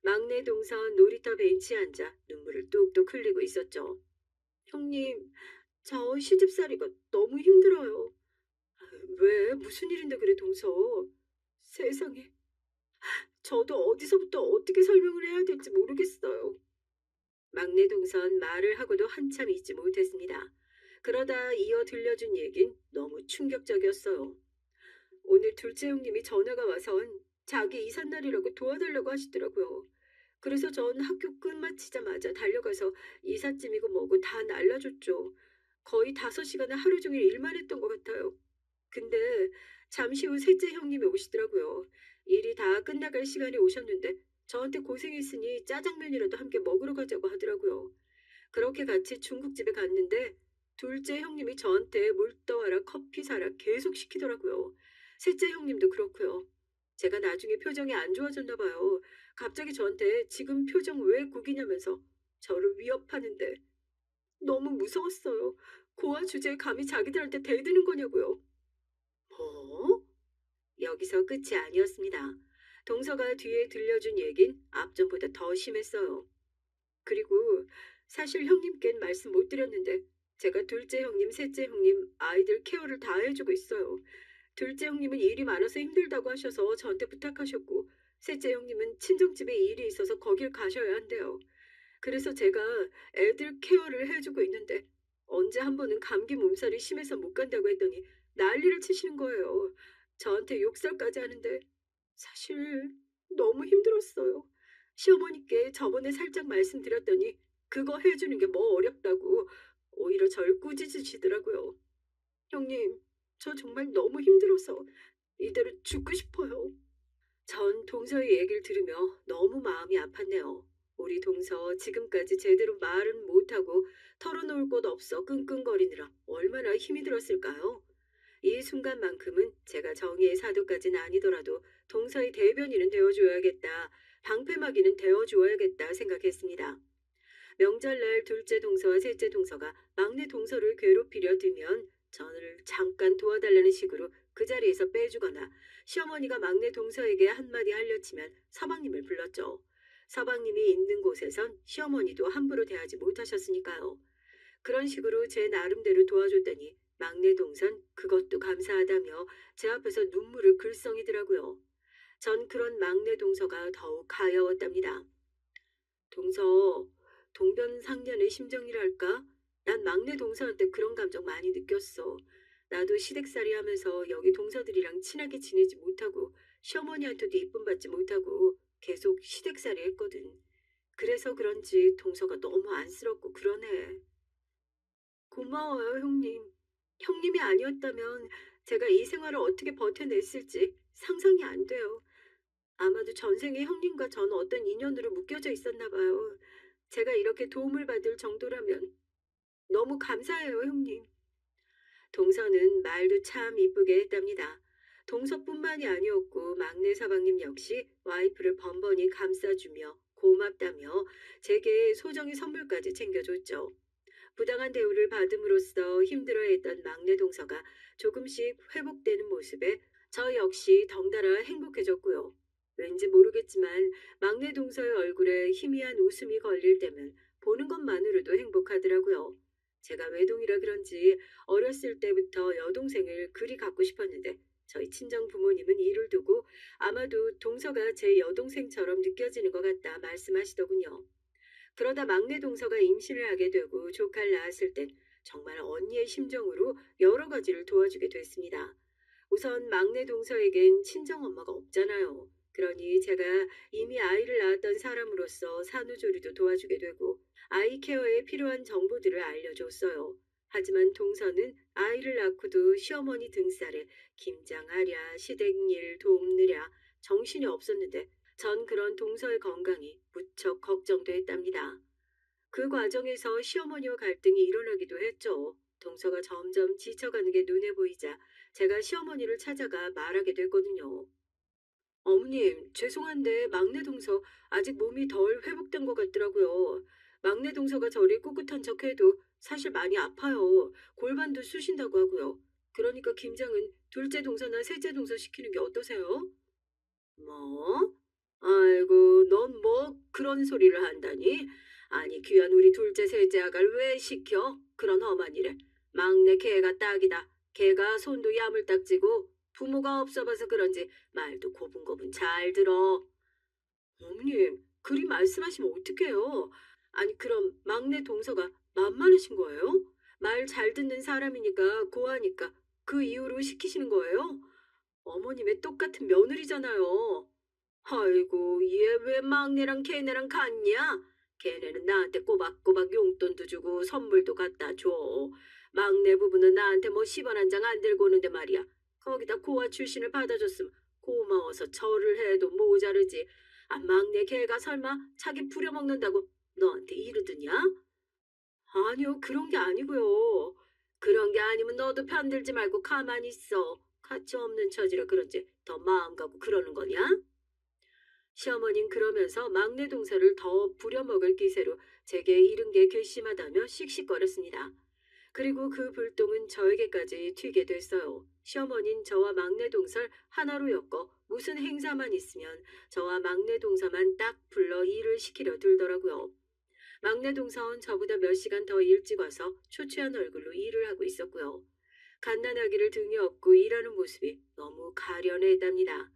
막내 동선 놀이터 벤치에 앉아 눈물을 뚝뚝 흘리고 있었죠. 형님, 저 시집살이가 너무 힘들어요. 왜? 무슨 일인데 그래, 동서? 세상에. 저도 어디서부터 어떻게 설명을 해야 될지 모르겠어요. 막내 동선 말을 하고도 한참 있지 못했습니다. 그러다 이어 들려준 얘긴 너무 충격적이었어요. 오늘 둘째 형님이 전화가 와선 자기 이삿날이라고 도와달라고 하시더라고요. 그래서 전 학교 끝마치자마자 달려가서 이삿짐이고 뭐고 다 날라줬죠. 거의 5시간을 하루 종일 일만 했던 것 같아요. 근데 잠시 후 셋째 형님이 오시더라고요. 일이 다 끝나갈 시간에 오셨는데 저한테 고생했으니 짜장면이라도 함께 먹으러 가자고 하더라고요. 그렇게 같이 중국집에 갔는데 둘째 형님이 저한테 물 떠와라 커피 사라 계속 시키더라고요. 셋째 형님도 그렇고요. 제가 나중에 표정이 안 좋아졌나 봐요. 갑자기 저한테 지금 표정 왜 구기냐면서 저를 위협하는데 너무 무서웠어요. 고아 주제에 감히 자기들한테 대드는 거냐고요. 뭐? 여기서 끝이 아니었습니다. 동서가 뒤에 들려준 얘긴 앞전보다 더 심했어요. 그리고 사실 형님께는 말씀 못 드렸는데 제가 둘째 형님, 셋째 형님 아이들 케어를 다 해주고 있어요. 둘째 형님은 일이 많아서 힘들다고 하셔서 저한테 부탁하셨고 셋째 형님은 친정집에 일이 있어서 거길 가셔야 한대요. 그래서 제가 애들 케어를 해주고 있는데 언제 한 번은 감기 몸살이 심해서 못 간다고 했더니 난리를 치시는 거예요. 저한테 욕설까지 하는데 사실 너무 힘들었어요. 시어머니께 저번에 살짝 말씀드렸더니 그거 해주는 게 뭐 어렵다고 오히려 절 꾸짖으시더라고요. 형님, 저 정말 너무 힘들어서 이대로 죽고 싶어요. 전 동서의 얘기를 들으며 너무 마음이 아팠네요. 우리 동서 지금까지 제대로 말은 못하고 털어놓을 곳 없어 끙끙거리느라 얼마나 힘이 들었을까요? 이 순간만큼은 제가 정의의 사도까지는 아니더라도 동서의 대변인은 되어줘야겠다, 방패막이는 되어주어야겠다 생각했습니다. 명절날 둘째 동서와 셋째 동서가 막내 동서를 괴롭히려 들면 저를 잠깐 도와달라는 식으로 그 자리에서 빼주거나 시어머니가 막내 동서에게 한마디 하려치면 서방님을 불렀죠. 서방님이 있는 곳에선 시어머니도 함부로 대하지 못하셨으니까요. 그런 식으로 제 나름대로 도와줬더니 막내 동선 그것도 감사하다며 제 앞에서 눈물을 글썽이더라고요. 전 그런 막내 동서가 더욱 가여웠답니다. 동서, 동변상련의 심정이랄까? 난 막내 동서한테 그런 감정 많이 느꼈어. 나도 시댁살이 하면서 여기 동서들이랑 친하게 지내지 못하고 시어머니한테도 이쁨 받지 못하고 계속 시댁살이 했거든. 그래서 그런지 동서가 너무 안쓰럽고 그러네. 고마워요, 형님. 형님이 아니었다면 제가 이 생활을 어떻게 버텨냈을지 상상이 안 돼요. 아마도 전생에 형님과 전 어떤 인연으로 묶여져 있었나 봐요. 제가 이렇게 도움을 받을 정도라면 너무 감사해요, 형님. 동서는 말도 참 이쁘게 했답니다. 동서뿐만이 아니었고 막내 서방님 역시 와이프를 번번이 감싸주며 고맙다며 제게 소정의 선물까지 챙겨줬죠. 부당한 대우를 받음으로써 힘들어했던 막내 동서가 조금씩 회복되는 모습에 저 역시 덩달아 행복해졌고요. 왠지 모르겠지만 막내 동서의 얼굴에 희미한 웃음이 걸릴 때면 보는 것만으로도 행복하더라고요. 제가 외동이라 그런지 어렸을 때부터 여동생을 그리 갖고 싶었는데 저희 친정 부모님은 이를 두고 아마도 동서가 제 여동생처럼 느껴지는 것 같다 말씀하시더군요. 그러다 막내 동서가 임신을 하게 되고 조카를 낳았을 땐 정말 언니의 심정으로 여러 가지를 도와주게 됐습니다. 우선 막내 동서에겐 친정엄마가 없잖아요. 그러니 제가 이미 아이를 낳았던 사람으로서 산후조리도 도와주게 되고 아이 케어에 필요한 정보들을 알려줬어요. 하지만 동서는 아이를 낳고도 시어머니 등살에 김장하랴, 시댁일 돕느랴 정신이 없었는데 전 그런 동서의 건강이 무척 걱정도 했답니다. 그 과정에서 시어머니와 갈등이 일어나기도 했죠. 동서가 점점 지쳐가는 게 눈에 보이자 제가 시어머니를 찾아가 말하게 됐거든요. 어머님, 죄송한데 막내 동서 아직 몸이 덜 회복된 것 같더라고요. 막내 동서가 저를 꿋꿋한 척해도 사실 많이 아파요. 골반도 쑤신다고 하고요. 그러니까 김장은 둘째 동서나 셋째 동서 시키는 게 어떠세요? 뭐? 아이고, 넌 뭐 그런 소리를 한다니? 아니, 귀한 우리 둘째, 셋째 아가를 왜 시켜? 그런 험한 일에. 막내 걔가 딱이다. 걔가 손도 야물딱지고 부모가 없어봐서 그런지 말도 고분고분 잘 들어. 어머님, 그리 말씀하시면 어떡해요? 아니, 그럼 막내 동서가 만만하신 거예요? 말 잘 듣는 사람이니까 고하니까 그 이유로 시키시는 거예요? 어머님의 똑같은 며느리잖아요. 아이고, 얘 왜 막내랑 걔네랑 같냐? 걔네는 나한테 꼬박꼬박 용돈도 주고 선물도 갖다 줘. 막내 부부는 나한테 뭐 10원 한 장 안 들고 오는데 말이야. 거기다 고아 출신을 받아줬으면 고마워서 절을 해도 모자르지. 아, 막내 걔가 설마 자기 부려먹는다고 너한테 이르드냐? 아니요, 그런 게 아니고요. 그런 게 아니면 너도 편들지 말고 가만히 있어. 가치 없는 처지라 그런지 더 마음 가고 그러는 거냐? 시어머닌 그러면서 막내 동서를 더 부려먹을 기세로 제게 이른 게 괘씸하다며 씩씩거렸습니다. 그리고 그 불똥은 저에게까지 튀게 됐어요. 시어머닌 저와 막내 동서를 하나로 엮어 무슨 행사만 있으면 저와 막내 동서만 딱 불러 일을 시키려 들더라고요. 막내 동서는 저보다 몇 시간 더 일찍 와서 초췌한 얼굴로 일을 하고 있었고요. 갓난아기를 등에 업고 일하는 모습이 너무 가련했답니다.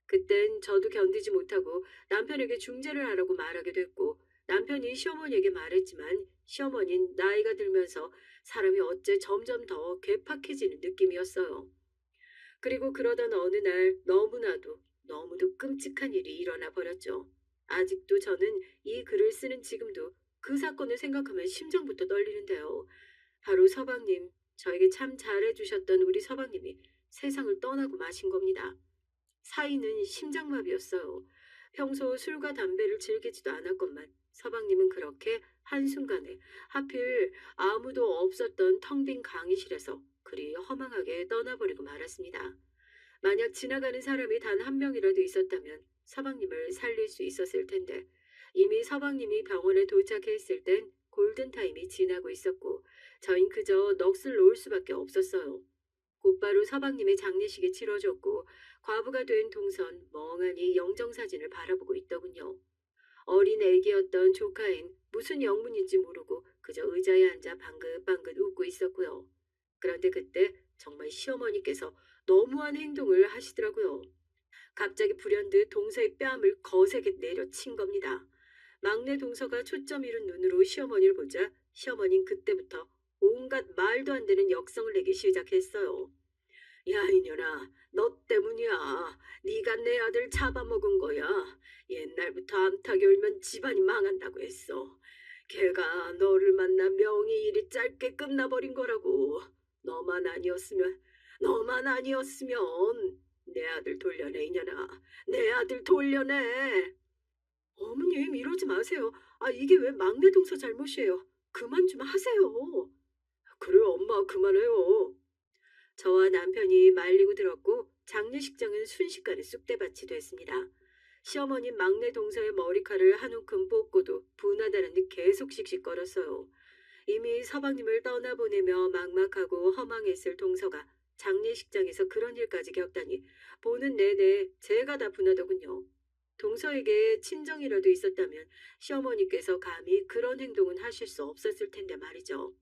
그땐 저도 견디지 못하고 남편에게 중재를 하라고 말하게 됐고 남편이 시어머니에게 말했지만 시어머니는 나이가 들면서 사람이 어째 점점 더 괴팍해지는 느낌이었어요. 그리고 그러던 어느 날 너무나도 너무도 끔찍한 일이 일어나 버렸죠. 아직도 저는 이 글을 쓰는 지금도 그 사건을 생각하면 심장부터 떨리는데요. 바로 서방님, 저에게 참 잘해주셨던 우리 서방님이 세상을 떠나고 마신 겁니다. 사인은 심장마비였어요. 평소 술과 담배를 즐기지도 않았건만 서방님은 그렇게 한순간에 하필 아무도 없었던 텅 빈 강의실에서 그리 허망하게 떠나버리고 말았습니다. 만약 지나가는 사람이 단 한 명이라도 있었다면 서방님을 살릴 수 있었을 텐데 이미 서방님이 병원에 도착했을 땐 골든타임이 지나고 있었고 저흰 그저 넋을 놓을 수밖에 없었어요. 곧바로 서방님의 장례식이 치러졌고 과부가 된 동선 멍하니 영정사진을 바라보고 있더군요. 어린 애기였던 조카엔 무슨 영문인지 모르고 그저 의자에 앉아 방긋방긋 웃고 있었고요. 그런데 그때 정말 시어머니께서 너무한 행동을 하시더라고요. 갑자기 불현듯 동서의 뺨을 거세게 내려친 겁니다. 막내 동서가 초점 잃은 눈으로 시어머니를 보자 시어머니는 그때부터 온갖 말도 안 되는 역성을 내기 시작했어요. 야 이년아 너 때문이야. 네가 내 아들 잡아먹은 거야. 옛날부터 암탉이 울면 집안이 망한다고 했어. 걔가 너를 만나 명이 일이 짧게 끝나버린 거라고. 너만 아니었으면 너만 아니었으면 내 아들 돌려내 이년아. 내 아들 돌려내. 어머님 이러지 마세요. 이게 왜 막내 동서 잘못이에요. 그만 좀 하세요. 그래 엄마 그만해요. 저와 남편이 말리고 들었고 장례식장은 순식간에 쑥대밭이 됐습니다. 시어머님 막내 동서의 머리카락을 한 움큼 뽑고도 분하다는 듯 계속 씩씩거렸어요. 이미 서방님을 떠나보내며 막막하고 허망했을 동서가 장례식장에서 그런 일까지 겪다니 보는 내내 제가 다 분하더군요. 동서에게 친정이라도 있었다면 시어머니께서 감히 그런 행동은 하실 수 없었을 텐데 말이죠.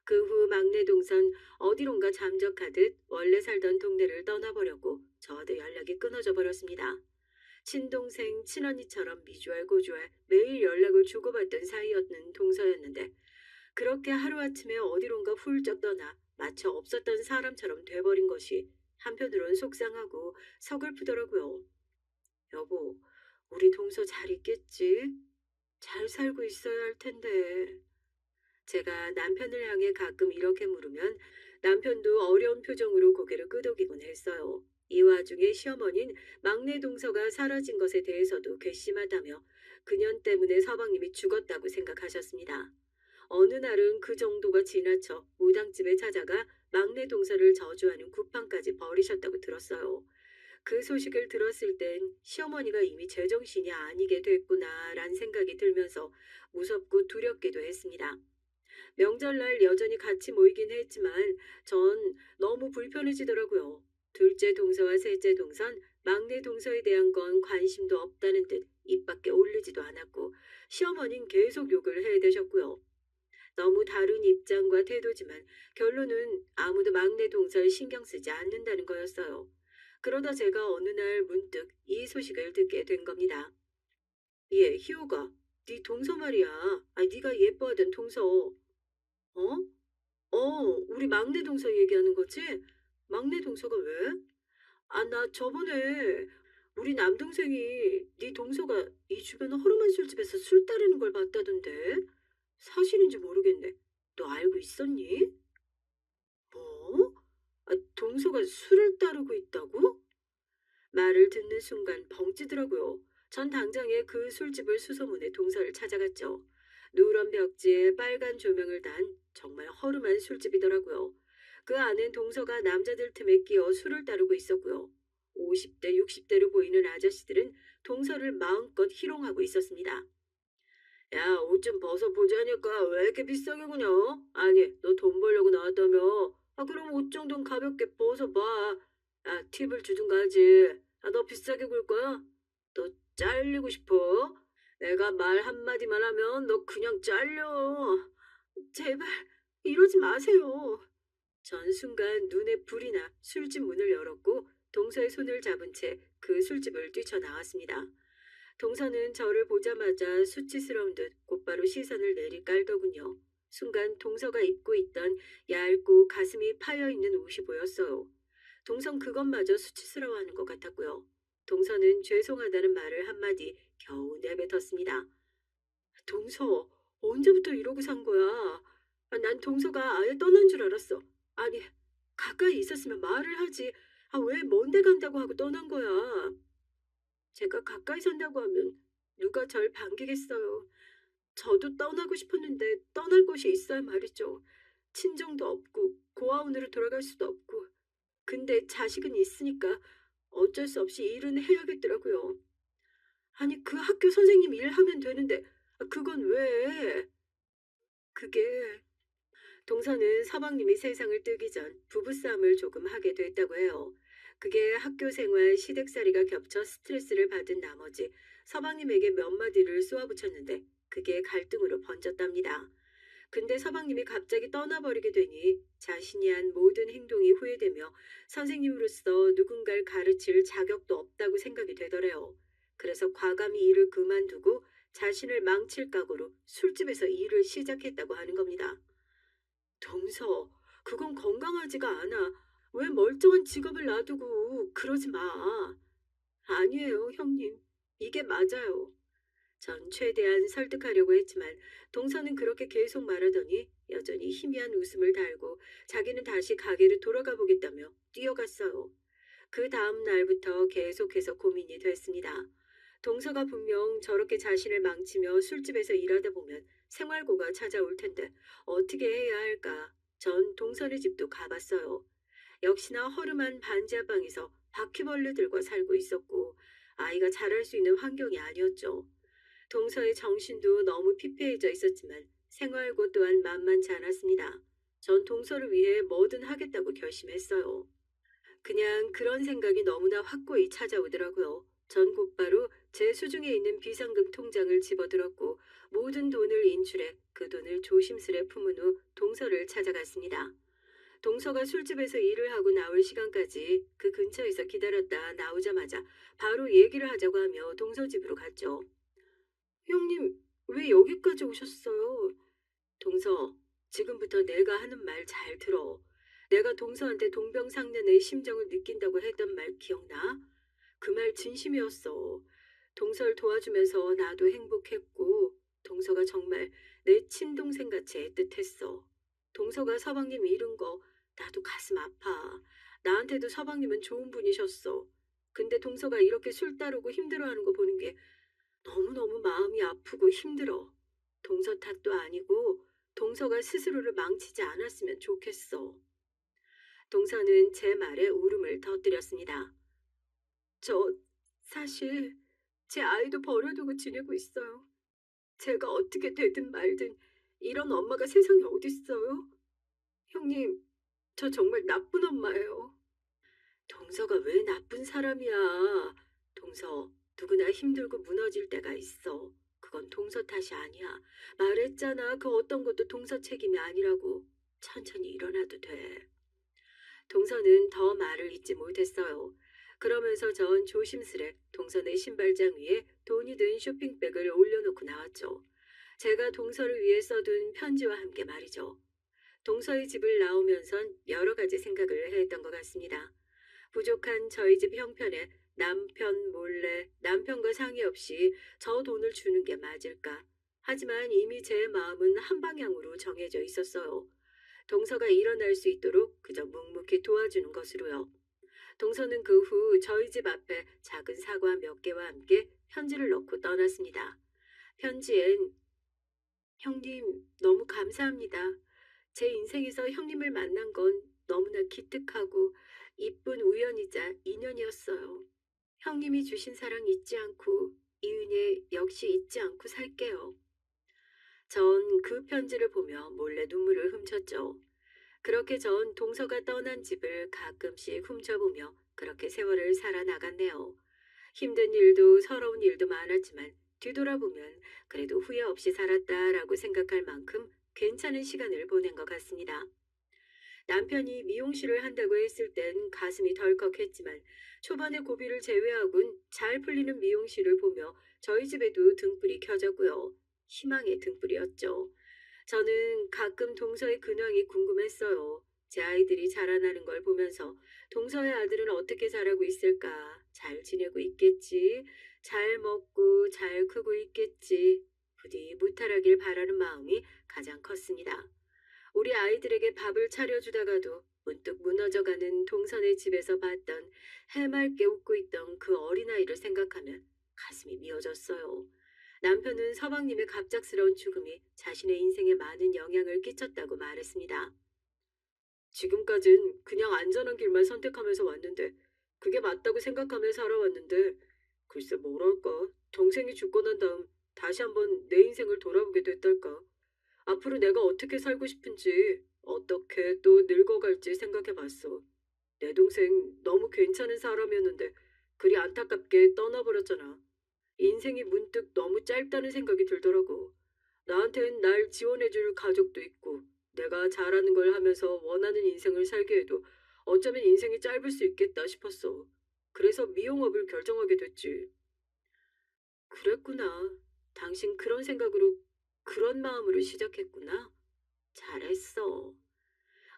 그 후 막내 동선 어디론가 잠적하듯 원래 살던 동네를 떠나버렸고 저와도 연락이 끊어져 버렸습니다. 친동생, 친언니처럼 미주알고주알 매일 연락을 주고받던 사이였는 동서였는데 그렇게 하루아침에 어디론가 훌쩍 떠나 마치 없었던 사람처럼 돼버린 것이 한편으론 속상하고 서글프더라고요. 여보, 우리 동서 잘 있겠지? 잘 살고 있어야 할 텐데. 제가 남편을 향해 가끔 이렇게 물으면 남편도 어려운 표정으로 고개를 끄덕이곤 했어요. 이 와중에 시어머니는 막내 동서가 사라진 것에 대해서도 괘씸하다며 그년 때문에 서방님이 죽었다고 생각하셨습니다. 어느 날은 그 정도가 지나쳐 무당집에 찾아가 막내 동서를 저주하는 구판까지 벌이셨다고 들었어요. 그 소식을 들었을 땐 시어머니가 이미 제정신이 아니게 됐구나란 생각이 들면서 무섭고 두렵기도 했습니다. 명절날 여전히 같이 모이긴 했지만 전 너무 불편해지더라고요. 둘째 동서와 셋째 동선, 막내 동서에 대한 건 관심도 없다는 듯 입 밖에 올리지도 않았고 시어머니는 계속 욕을 해대셨고요. 너무 다른 입장과 태도지만 결론은 아무도 막내 동서를 신경 쓰지 않는다는 거였어요. 그러다 제가 어느 날 문득 이 소식을 듣게 된 겁니다. 예, 희호가, 네 동서 말이야. 네가 예뻐하던 동서. 어? 우리 막내 동서 얘기하는 거지? 막내 동서가 왜? 나 저번에 우리 남동생이 네 동서가 이 주변 허름한 술집에서 술 따르는 걸 봤다던데. 사실인지 모르겠네. 너 알고 있었니? 뭐? 동서가 술을 따르고 있다고? 말을 듣는 순간 벙찌더라고요. 전 당장에 그 술집을 수소문해 동서를 찾아갔죠. 누런 벽지에 빨간 조명을 단 정말 허름한 술집이더라고요. 그 안엔 동서가 남자들 틈에 끼어 술을 따르고 있었고요. 50대, 60대로 보이는 아저씨들은 동서를 마음껏 희롱하고 있었습니다. 야, 옷 좀 벗어보자니까 왜 이렇게 비싸게 구냐? 아니, 너 돈 벌려고 나왔다며? 그럼 옷 정도는 가볍게 벗어봐. 팁을 주든가 하지. 너 비싸게 굴 거야? 너 잘리고 싶어? 내가 말 한마디만 하면 너 그냥 잘려. 제발, 이러지 마세요. 전 순간 눈에 불이 나 술집 문을 열었고 동서의 손을 잡은 채 그 술집을 뛰쳐나왔습니다. 동서는 저를 보자마자 수치스러운 듯 곧바로 시선을 내리깔더군요. 순간 동서가 입고 있던 얇고 가슴이 파여있는 옷이 보였어요. 동선 그것마저 수치스러워하는 것 같았고요. 동서는 죄송하다는 말을 한마디 겨우 내뱉었습니다. 동서, 언제부터 이러고 산 거야? 난 동서가 아예 떠난 줄 알았어. 아니, 가까이 있었으면 말을 하지. 왜 먼데 간다고 하고 떠난 거야? 제가 가까이 산다고 하면 누가 절 반기겠어요. 저도 떠나고 싶었는데 떠날 곳이 있어야 말이죠. 친정도 없고 고아원으로 돌아갈 수도 없고. 근데 자식은 있으니까 어쩔 수 없이 일은 해야겠더라고요. 아니 그 학교 선생님 일하면 되는데 그건 왜? 그게 동서는 서방님이 세상을 뜨기 전 부부싸움을 조금 하게 됐다고 해요. 그게 학교 생활 시댁살이가 겹쳐 스트레스를 받은 나머지 서방님에게 몇 마디를 쏘아붙였는데 그게 갈등으로 번졌답니다. 근데 서방님이 갑자기 떠나버리게 되니 자신이 한 모든 행동이 후회되며 선생님으로서 누군가를 가르칠 자격도 없다고 생각이 되더래요. 그래서 과감히 일을 그만두고 자신을 망칠 각오로 술집에서 일을 시작했다고 하는 겁니다. 동서, 그건 건강하지가 않아. 왜 멀쩡한 직업을 놔두고 그러지 마. 아니에요, 형님. 이게 맞아요. 전 최대한 설득하려고 했지만 동서는 그렇게 계속 말하더니 여전히 희미한 웃음을 달고 자기는 다시 가게로 돌아가 보겠다며 뛰어갔어요. 그 다음 날부터 계속해서 고민이 됐습니다. 동서가 분명 저렇게 자신을 망치며 술집에서 일하다 보면 생활고가 찾아올 텐데 어떻게 해야 할까? 전 동서네 집도 가봤어요. 역시나 허름한 반지하방에서 바퀴벌레들과 살고 있었고 아이가 자랄 수 있는 환경이 아니었죠. 동서의 정신도 너무 피폐해져 있었지만 생활고 또한 만만치 않았습니다. 전 동서를 위해 뭐든 하겠다고 결심했어요. 그냥 그런 생각이 너무나 확고히 찾아오더라고요. 전 곧바로 제 수중에 있는 비상금 통장을 집어들었고 모든 돈을 인출해 그 돈을 조심스레 품은 후 동서를 찾아갔습니다. 동서가 술집에서 일을 하고 나올 시간까지 그 근처에서 기다렸다 나오자마자 바로 얘기를 하자고 하며 동서 집으로 갔죠. 형님, 왜 여기까지 오셨어요? 동서, 지금부터 내가 하는 말 잘 들어. 내가 동서한테 동병상련의 심정을 느낀다고 했던 말 기억나? 그 말 진심이었어. 동서를 도와주면서 나도 행복했고, 동서가 정말 내 친동생 같이 애틋했어. 동서가 서방님 잃은 거 나도 가슴 아파. 나한테도 서방님은 좋은 분이셨어. 근데 동서가 이렇게 술 따르고 힘들어하는 거 보는 게 너무너무 마음이 아프고 힘들어. 동서 탓도 아니고 동서가 스스로를 망치지 않았으면 좋겠어. 동서는 제 말에 울음을 터뜨렸습니다. 저 사실 제 아이도 버려두고 지내고 있어요. 제가 어떻게 되든 말든 이런 엄마가 세상에 어딨어요? 형님, 저 정말 나쁜 엄마예요. 동서가 왜 나쁜 사람이야? 동서, 누구나 힘들고 무너질 때가 있어. 그건 동서 탓이 아니야. 말했잖아. 그 어떤 것도 동서 책임이 아니라고. 천천히 일어나도 돼. 동서는 더 말을 잇지 못했어요. 그러면서 전 조심스레 동서의 신발장 위에 돈이 든 쇼핑백을 올려놓고 나왔죠. 제가 동서를 위해 써둔 편지와 함께 말이죠. 동서의 집을 나오면선 여러 가지 생각을 했던 것 같습니다. 부족한 저희 집 형편에 남편 몰래 남편과 상의 없이 저 돈을 주는 게 맞을까? 하지만 이미 제 마음은 한 방향으로 정해져 있었어요. 동서가 일어날 수 있도록 그저 묵묵히 도와주는 것으로요. 동서는 그 후 저희 집 앞에 작은 사과 몇 개와 함께 편지를 넣고 떠났습니다. 편지엔 형님 너무 감사합니다. 제 인생에서 형님을 만난 건 너무나 기특하고 이쁜 우연이자 인연이었어요. 형님이 주신 사랑 잊지 않고 이 은혜 역시 잊지 않고 살게요. 전 그 편지를 보며 몰래 눈물을 훔쳤죠. 그렇게 전 동서가 떠난 집을 가끔씩 훔쳐보며 그렇게 세월을 살아나갔네요. 힘든 일도 서러운 일도 많았지만 뒤돌아보면 그래도 후회 없이 살았다라고 생각할 만큼 괜찮은 시간을 보낸 것 같습니다. 남편이 미용실을 한다고 했을 땐 가슴이 덜컥했지만 초반의 고비를 제외하곤 잘 풀리는 미용실을 보며 저희 집에도 등불이 켜졌고요. 희망의 등불이었죠. 저는 가끔 동서의 근황이 궁금했어요. 제 아이들이 자라나는 걸 보면서 동서의 아들은 어떻게 자라고 있을까? 잘 지내고 있겠지? 잘 먹고 잘 크고 있겠지? 부디 무탈하길 바라는 마음이 가장 컸습니다. 우리 아이들에게 밥을 차려주다가도 문득 무너져가는 동선의 집에서 봤던 해맑게 웃고 있던 그 어린아이를 생각하면 가슴이 미어졌어요. 남편은 서방님의 갑작스러운 죽음이 자신의 인생에 많은 영향을 끼쳤다고 말했습니다. 지금까진 그냥 안전한 길만 선택하면서 왔는데 그게 맞다고 생각하며 살아왔는데 글쎄 뭐랄까 동생이 죽고 난 다음 다시 한번 내 인생을 돌아보게 됐달까. 앞으로 내가 어떻게 살고 싶은지, 어떻게 또 늙어갈지 생각해봤어. 내 동생 너무 괜찮은 사람이었는데 그리 안타깝게 떠나버렸잖아. 인생이 문득 너무 짧다는 생각이 들더라고. 나한텐 날 지원해줄 가족도 있고 내가 잘하는 걸 하면서 원하는 인생을 살게 해도 어쩌면 인생이 짧을 수 있겠다 싶었어. 그래서 미용업을 결정하게 됐지. 그랬구나. 당신 그런 생각으로, 그런 마음으로 시작했구나. 잘했어.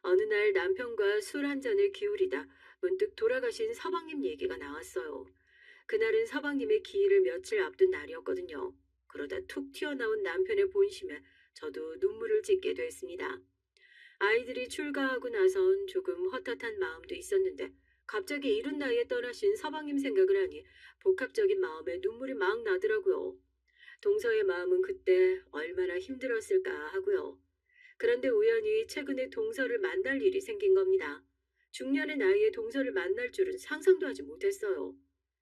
어느 날 남편과 술 한 잔을 기울이다 문득 돌아가신 서방님 얘기가 나왔어요. 그날은 서방님의 기일을 며칠 앞둔 날이었거든요. 그러다 툭 튀어나온 남편의 본심에 저도 눈물을 짓게 됐습니다. 아이들이 출가하고 나선 조금 헛헛한 마음도 있었는데 갑자기 이른 나이에 떠나신 서방님 생각을 하니 복합적인 마음에 눈물이 막 나더라고요. 동서의 마음은 그때 얼마나 힘들었을까 하고요. 그런데 우연히 최근에 동서를 만날 일이 생긴 겁니다. 중년의 나이에 동서를 만날 줄은 상상도 하지 못했어요.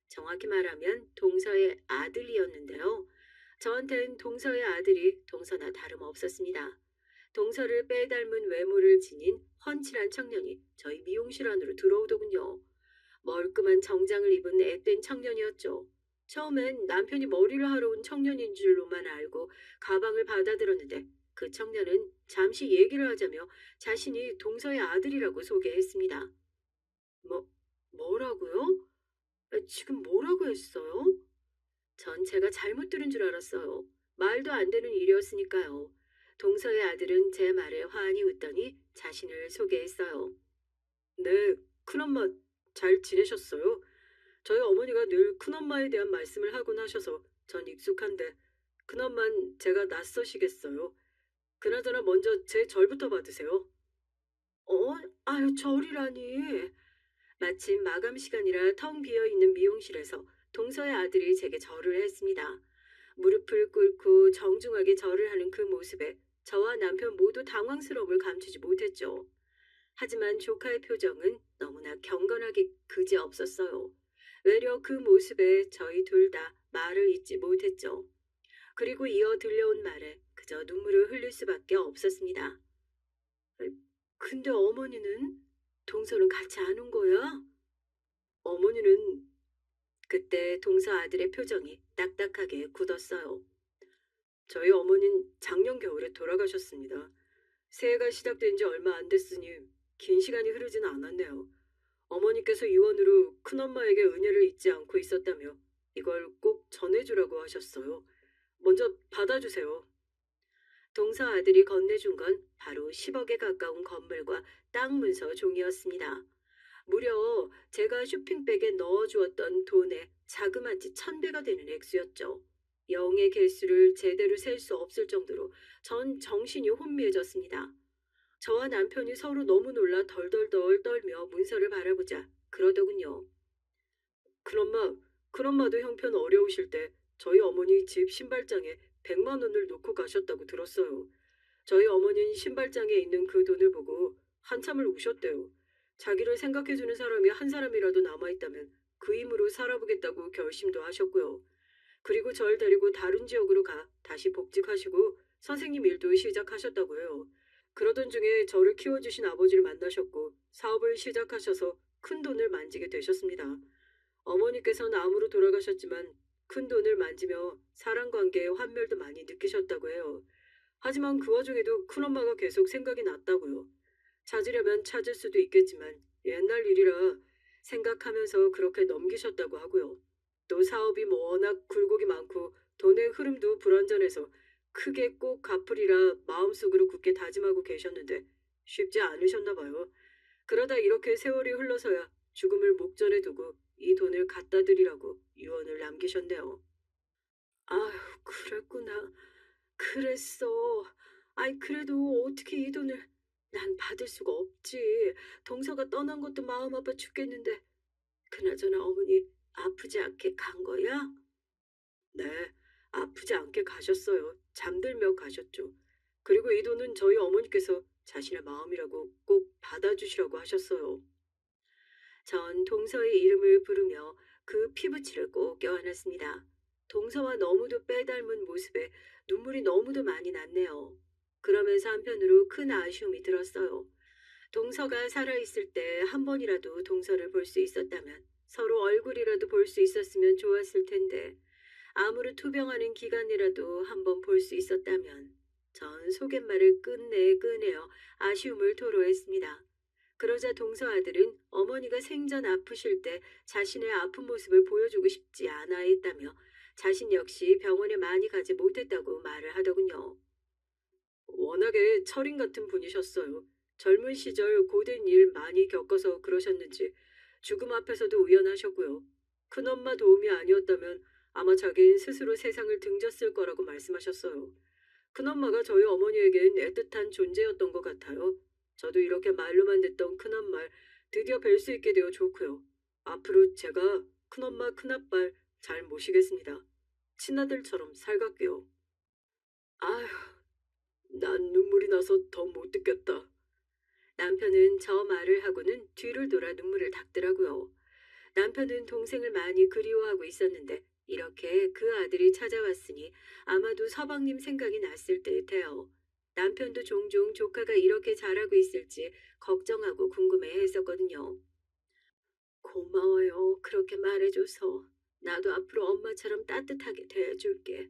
정확히 말하면 동서의 아들이었는데요. 저한텐 동서의 아들이 동서나 다름없었습니다. 동서를 빼닮은 외모를 지닌 훤칠한 청년이 저희 미용실 안으로 들어오더군요. 멀끔한 정장을 입은 앳된 청년이었죠. 처음엔 남편이 머리를 하러 온 청년인 줄로만 알고 가방을 받아들었는데 그 청년은 잠시 얘기를 하자며 자신이 동서의 아들이라고 소개했습니다. 뭐, 뭐라고요? 지금 뭐라고 했어요? 전 제가 잘못 들은 줄 알았어요. 말도 안 되는 일이었으니까요. 동서의 아들은 제 말에 환히 웃더니 자신을 소개했어요. 네, 큰엄마 잘 지내셨어요? 저희 어머니가 늘 큰엄마에 대한 말씀을 하곤 하셔서 전 익숙한데 큰엄만 제가 낯서시겠어요. 그나저나 먼저 제 절부터 받으세요. 어? 아유, 절이라니. 마침 마감 시간이라 텅 비어 있는 미용실에서 동서의 아들이 제게 절을 했습니다. 무릎을 꿇고 정중하게 절을 하는 그 모습에 저와 남편 모두 당황스러움을 감추지 못했죠. 하지만 조카의 표정은 너무나 경건하게 그지없었어요. 외려 그 모습에 저희 둘 다 말을 잇지 못했죠. 그리고 이어 들려온 말에 그저 눈물을 흘릴 수밖에 없었습니다. 근데 어머니는? 동서는 같이 안 온 거야? 어머니는 그때 동서 아들의 표정이 딱딱하게 굳었어요. 저희 어머닌 작년 겨울에 돌아가셨습니다. 새해가 시작된 지 얼마 안 됐으니 긴 시간이 흐르지는 않았네요. 어머니께서 유언으로 큰엄마에게 은혜를 잊지 않고 있었다며 이걸 꼭 전해주라고 하셨어요. 먼저 받아주세요. 동서 아들이 건네준 건 바로 10억에 가까운 건물과 땅 문서 종이었습니다. 무려 제가 쇼핑백에 넣어주었던 돈의 자그마치 1000배가 되는 액수였죠. 영의 개수를 제대로 셀 수 없을 정도로 전 정신이 혼미해졌습니다. 저와 남편이 서로 너무 놀라 덜덜덜 떨며 문서를 바라보자 그러더군요. 큰엄마, 큰엄마도 형편 어려우실 때 저희 어머니 집 신발장에 100만 원을 놓고 가셨다고 들었어요. 저희 어머니는 신발장에 있는 그 돈을 보고 한참을 우셨대요. 자기를 생각해주는 사람이 한 사람이라도 남아있다면 그 힘으로 살아보겠다고 결심도 하셨고요. 그리고 절 데리고 다른 지역으로 가 다시 복직하시고 선생님 일도 시작하셨다고 해요. 그러던 중에 저를 키워주신 아버지를 만나셨고 사업을 시작하셔서 큰 돈을 만지게 되셨습니다. 어머니께서는 암으로 돌아가셨지만 큰 돈을 만지며 사랑관계에 환멸도 많이 느끼셨다고 해요. 하지만 그 와중에도 큰엄마가 계속 생각이 났다고요. 찾으려면 찾을 수도 있겠지만 옛날 일이라 생각하면서 그렇게 넘기셨다고 하고요. 또 사업이 워낙 굴곡이 많고 돈의 흐름도 불완전해서 크게 꼭 갚으리라 마음속으로 굳게 다짐하고 계셨는데 쉽지 않으셨나 봐요. 그러다 이렇게 세월이 흘러서야 죽음을 목전에 두고 이 돈을 갖다 드리라고 유언을 남기셨네요. 아휴, 그랬구나. 그랬어. 아이, 그래도 어떻게 이 돈을 난 받을 수가 없지. 동서가 떠난 것도 마음 아파 죽겠는데. 그나저나 어머니 아프지 않게 간 거야? 네, 아프지 않게 가셨어요. 잠들며 가셨죠. 그리고 이 돈은 저희 어머니께서 자신의 마음이라고 꼭 받아주시라고 하셨어요. 전 동서의 이름을 부르며 그 피부치를 꼭 껴안았습니다. 동서와 너무도 빼닮은 모습에 눈물이 너무도 많이 났네요. 그러면서 한편으로 큰 아쉬움이 들었어요. 동서가 살아있을 때 한 번이라도 동서를 볼 수 있었다면 서로 얼굴이라도 볼 수 있었으면 좋았을 텐데 암으로 투병하는 기간이라도 한번 볼 수 있었다면 했던 소갯말을 끝내 꺼내어 아쉬움을 토로했습니다. 그러자 동서 아들은 어머니가 생전 아프실 때 자신의 아픈 모습을 보여주고 싶지 않아 했다며 자신 역시 병원에 많이 가지 못했다고 말을 하더군요. 워낙에 철인 같은 분이셨어요. 젊은 시절 고된 일 많이 겪어서 그러셨는지 죽음 앞에서도 우연하셨고요. 큰엄마 도움이 아니었다면 아마 자긴 스스로 세상을 등졌을 거라고 말씀하셨어요. 큰엄마가 저희 어머니에겐 애틋한 존재였던 것 같아요. 저도 이렇게 말로만 듣던 큰엄마 드디어 뵐 수 있게 되어 좋고요. 앞으로 제가 큰엄마 큰아빠 잘 모시겠습니다. 친아들처럼 살갑게요. 아휴, 난 눈물이 나서 더 못 듣겠다. 남편은 저 말을 하고는 뒤를 돌아 눈물을 닦더라고요. 남편은 동생을 많이 그리워하고 있었는데 이렇게 그 아들이 찾아왔으니 아마도 서방님 생각이 났을 듯해요. 남편도 종종 조카가 이렇게 잘하고 있을지 걱정하고 궁금해했었거든요. 고마워요. 그렇게 말해줘서. 나도 앞으로 엄마처럼 따뜻하게 대해줄게.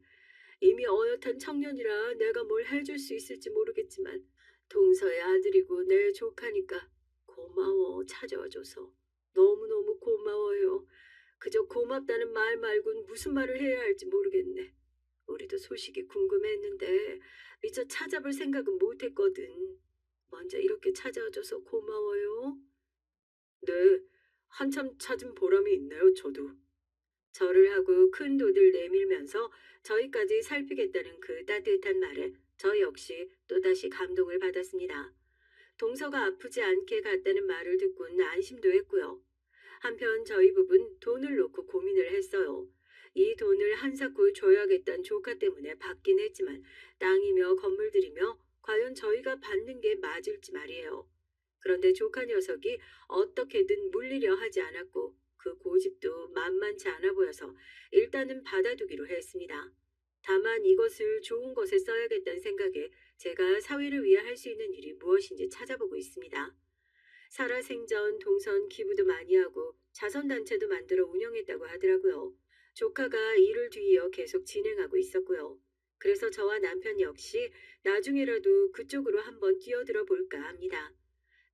이미 어엿한 청년이라 내가 뭘 해줄 수 있을지 모르겠지만 동서의 아들이고 내 조카니까 고마워 찾아와줘서. 너무너무 고마워요. 그저 고맙다는 말 말곤 무슨 말을 해야 할지 모르겠네. 우리도 소식이 궁금했는데 미처 찾아볼 생각은 못했거든. 먼저 이렇게 찾아와줘서 고마워요. 네, 한참 찾은 보람이 있네요, 저도. 절을 하고 큰 돈을 내밀면서 저희까지 살피겠다는 그 따뜻한 말에 저 역시 또다시 감동을 받았습니다. 동서가 아프지 않게 갔다는 말을 듣고는 안심도 했고요. 한편 저희 부부는 돈을 놓고 고민을 했어요. 이 돈을 한사코 줘야겠다는 조카 때문에 받긴 했지만 땅이며 건물들이며 과연 저희가 받는 게 맞을지 말이에요. 그런데 조카 녀석이 어떻게든 물리려 하지 않았고 그 고집도 만만치 않아 보여서 일단은 받아두기로 했습니다. 다만 이것을 좋은 것에 써야겠다는 생각에 제가 사회를 위해 할 수 있는 일이 무엇인지 찾아보고 있습니다. 살아생전 동선 기부도 많이 하고 자선단체도 만들어 운영했다고 하더라고요. 조카가 이를 뒤이어 계속 진행하고 있었고요. 그래서 저와 남편 역시 나중에라도 그쪽으로 한번 뛰어들어 볼까 합니다.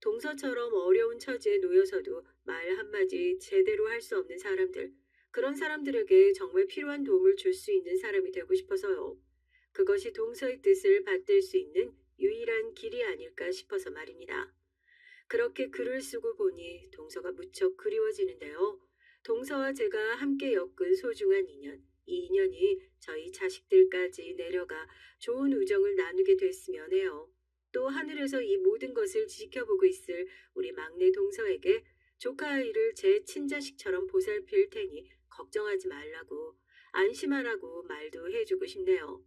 동서처럼 어려운 처지에 놓여서도 말 한마디 제대로 할 수 없는 사람들, 그런 사람들에게 정말 필요한 도움을 줄 수 있는 사람이 되고 싶어서요. 그것이 동서의 뜻을 받들 수 있는 유일한 길이 아닐까 싶어서 말입니다. 그렇게 글을 쓰고 보니 동서가 무척 그리워지는데요. 동서와 제가 함께 엮은 소중한 인연, 이 인연이 저희 자식들까지 내려가 좋은 우정을 나누게 됐으면 해요. 또 하늘에서 이 모든 것을 지켜보고 있을 우리 막내 동서에게 조카 아이를 제 친자식처럼 보살필 테니 걱정하지 말라고, 안심하라고 말도 해주고 싶네요.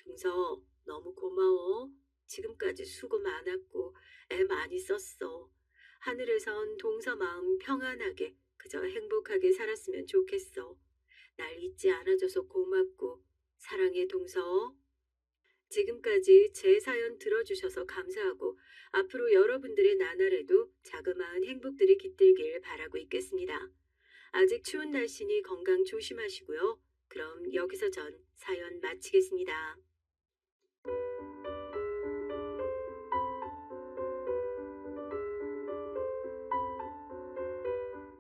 동서, 너무 고마워. 지금까지 수고 많았고 애 많이 썼어. 하늘에선 동서 마음 평안하게 그저 행복하게 살았으면 좋겠어. 날 잊지 않아줘서 고맙고 사랑해 동서. 지금까지 제 사연 들어주셔서 감사하고 앞으로 여러분들의 나날에도 자그마한 행복들이 깃들길 바라고 있겠습니다. 아직 추운 날씨니 건강 조심하시고요. 그럼 여기서 전 사연 마치겠습니다.